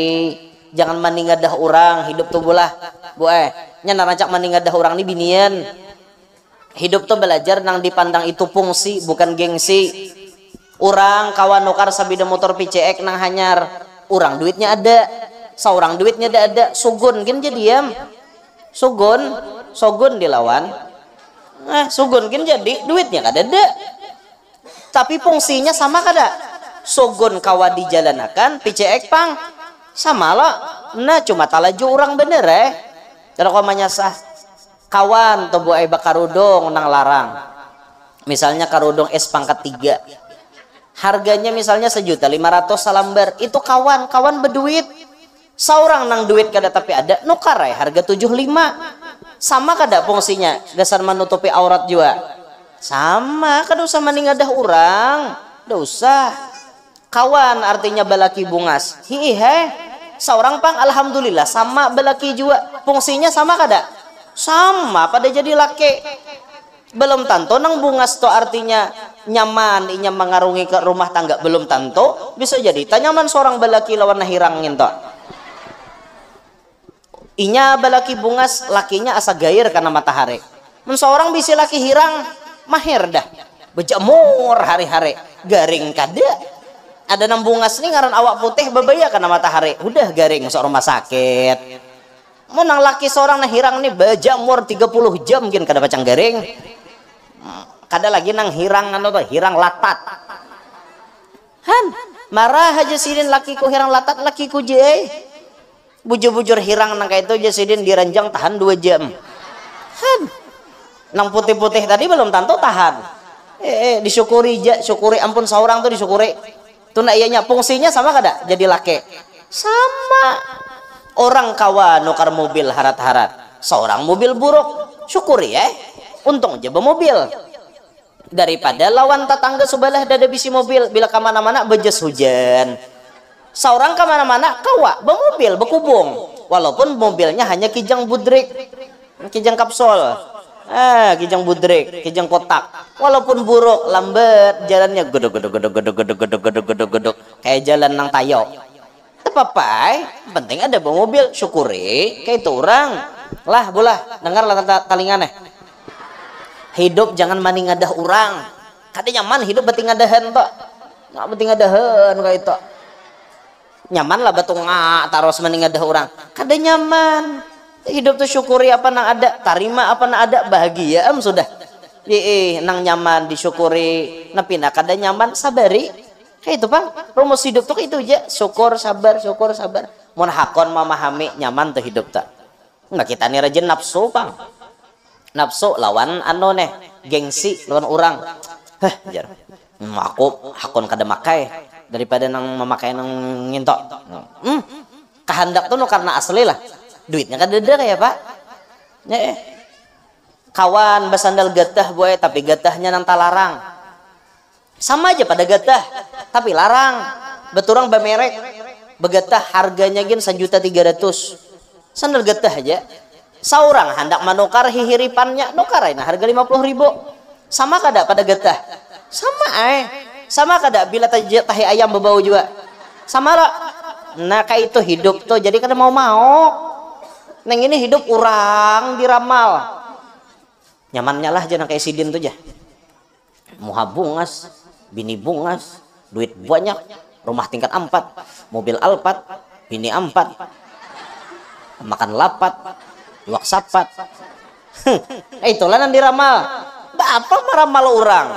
Jangan maningadah orang hidup tuh bolah nya narancak maningadah orang nih binian. Hidup tuh belajar nang dipandang itu fungsi bukan gengsi. Orang kawan nukar sabida motor PCX nang hanyar orang duitnya ada seorang duitnya ada sugun gin jadi diam sugun dilawan sugun gin jadi duitnya kada ada tapi fungsinya sama kada sugun kawa dijalanakan PCX pang sama lah. Nah cuma talaju orang bener kalau kau menyasah kawan atau buai bakarudong nang larang misalnya karudong es pangkat 3 harganya misalnya 1.500.000 salambar itu kawan berduit seorang nang duit kada tapi ada nukar harga 75 sama kada fungsinya dasar menutupi aurat juga sama kada usah meningadah orang kada usah kawan artinya balaki bungas seorang pang alhamdulillah sama balaki juga fungsinya sama kada sama pada jadi laki belum tentu nang bungas to artinya nyaman inya mengarungi ke rumah tangga belum tentu bisa jadi tanyaman seorang balaki lawan hirangin to inya balaki bungas lakinya asa gair karena matahari men seorang bisa laki hirang mahir dah bejamur hari-hari garing kada ada nang bungas nih ngaran awak putih babaya karena matahari udah garing masuk rumah sakit mau nang laki seorang nah hirang nih bejamur 30 jam mungkin kada pacang garing kada lagi nang hirang hirang latat marah aja sidin lakiku hirang latat lakiku je bujur-bujur hirang nang kayak itu aja sidin diranjang tahan 2 jam nang putih-putih tadi belum tentu tahan disyukuri syukuri ampun seorang tuh disyukuri tuh nak ianya fungsinya sama kada jadi laki sama orang kawan nukar mobil harat-harat seorang mobil buruk syukuri untung aja mobil daripada lawan tetangga sebelah dada bisi mobil bila kemana-mana bejes hujan seorang kemana-mana kawa bermobil berkubung walaupun mobilnya hanya kijang budrik kijang kapsul kijang budrik kijang kotak walaupun buruk lambat jalannya godok kayak jalan nang tayo tepapai penting ada mobil syukuri kayak itu orang lah bolah dengar lah talingan hidup jangan maning ngadah orang kada nyaman hidup beti ngadahan to nggak beti ngadahan kayak itu nyaman lah batu ngak taros maning ngadah orang kada nyaman hidup tuh syukuri apa nang ada tarima apa nang ada bahagia sudah nang nyaman disyukuri napina kada nyaman sabari kayak itu bang rumus hidup tuh itu aja syukur sabar mun hakon memahami nyaman tuh hidup tak nggak kita nih rajin nafsu bang nafsu lawan gengsi lawan orang jar aku hakon kada makai daripada nang memakai nang ngintok kehendak tuh karena asli lah duitnya kan ada kayak pak kawan basandal gatah boy tapi gatahnya nang talarang sama aja pada gatah tapi larang beturang bamerek begatah harganya gin 1.300.000 sandal gatah aja seorang hendak menukar hihiripannya nukar nah harga 50.000 sama kada pada gatah sama kada bila tahi ayam berbau juga sama lah Nah kayak itu hidup tuh jadi kada mau neng ini hidup orang diramal nyamannya lah jangan kayak sidin tuh aja muha bungas bini bungas duit banyak rumah tingkat 4 mobil Alphard bini 4 makan lapat luak sapat itulah yang diramal apa meramal orang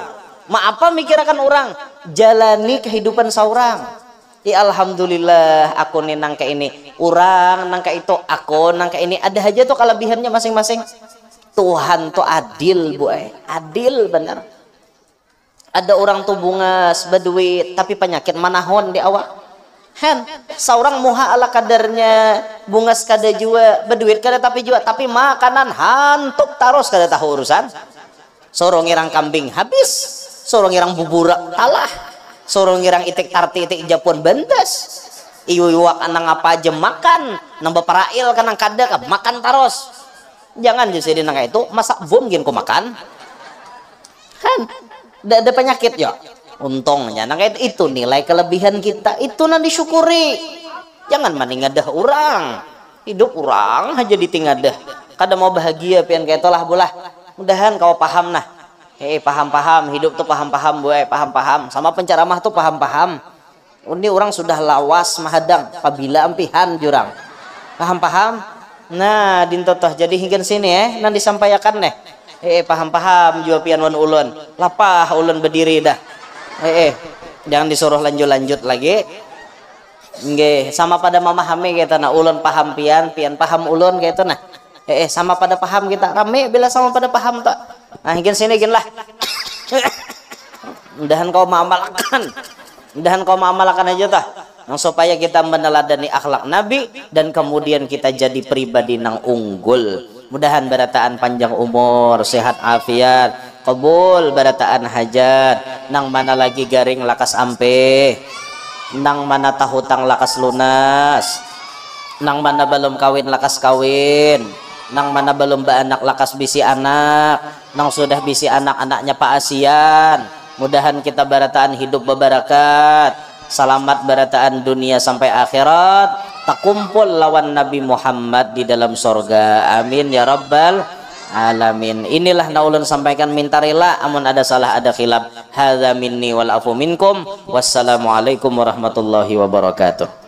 apa mikirkan orang jalani kehidupan seorang ya alhamdulillah aku nih nangka ini orang nangka itu aku nangka ini ada aja tuh kelebihannya masing-masing Tuhan tuh adil bu adil bener ada orang tuh bungas berduit tapi penyakit manahon di awak hen seorang muha ala kadarnya bungas kada jua berduit kada tapi jua tapi makanan hantuk taros kada tahu urusan sorong irang kambing habis sorong irang buburak talah sorong irang itik tarti itik japon bendes iuak anang apa aja makan nambah parail kanang kada makan taros jangan jadi nang itu masak bom gin ku makan kan ada penyakit ya untungnya nang itu nilai kelebihan kita itu nanti disyukuri jangan maningadah orang hidup orang aja ditingadah kada mau bahagia pian kayak itulah bolah mudahan kau paham nah paham-paham hidup tuh paham-paham boy paham-paham sama penceramah tuh paham-paham ini orang sudah lawas mahadang apabila ampihan jurang paham-paham nah dintotoh jadi hingga sini nanti disampaikan nih paham-paham jua pian wan ulun lapah ulun berdiri dah jangan disuruh lanjut-lanjut lagi nggih sama pada memahami kita nah ulun paham pian paham ulun gitu nah sama pada paham kita rame bila sama pada paham tak nah hingga sini gin lah mudahan kau mengamalkan aja tah supaya kita meneladani akhlak Nabi dan kemudian kita jadi pribadi nang unggul mudahan barataan panjang umur sehat afiat kabul barataan hajat nang mana lagi garing lakas ampe nang mana tahutang lakas lunas nang mana belum kawin lakas kawin nang mana belum beranak lakas bisi anak nang sudah bisi anak-anaknya Pak Asian mudahan kita barataan hidup berbarakat selamat barataan dunia sampai akhirat takumpul lawan Nabi Muhammad di dalam surga amin ya rabbal alamin inilah naulun sampaikan minta rela amun ada salah ada khilaf hadza minni wal afu minkum wassalamualaikum warahmatullahi wabarakatuh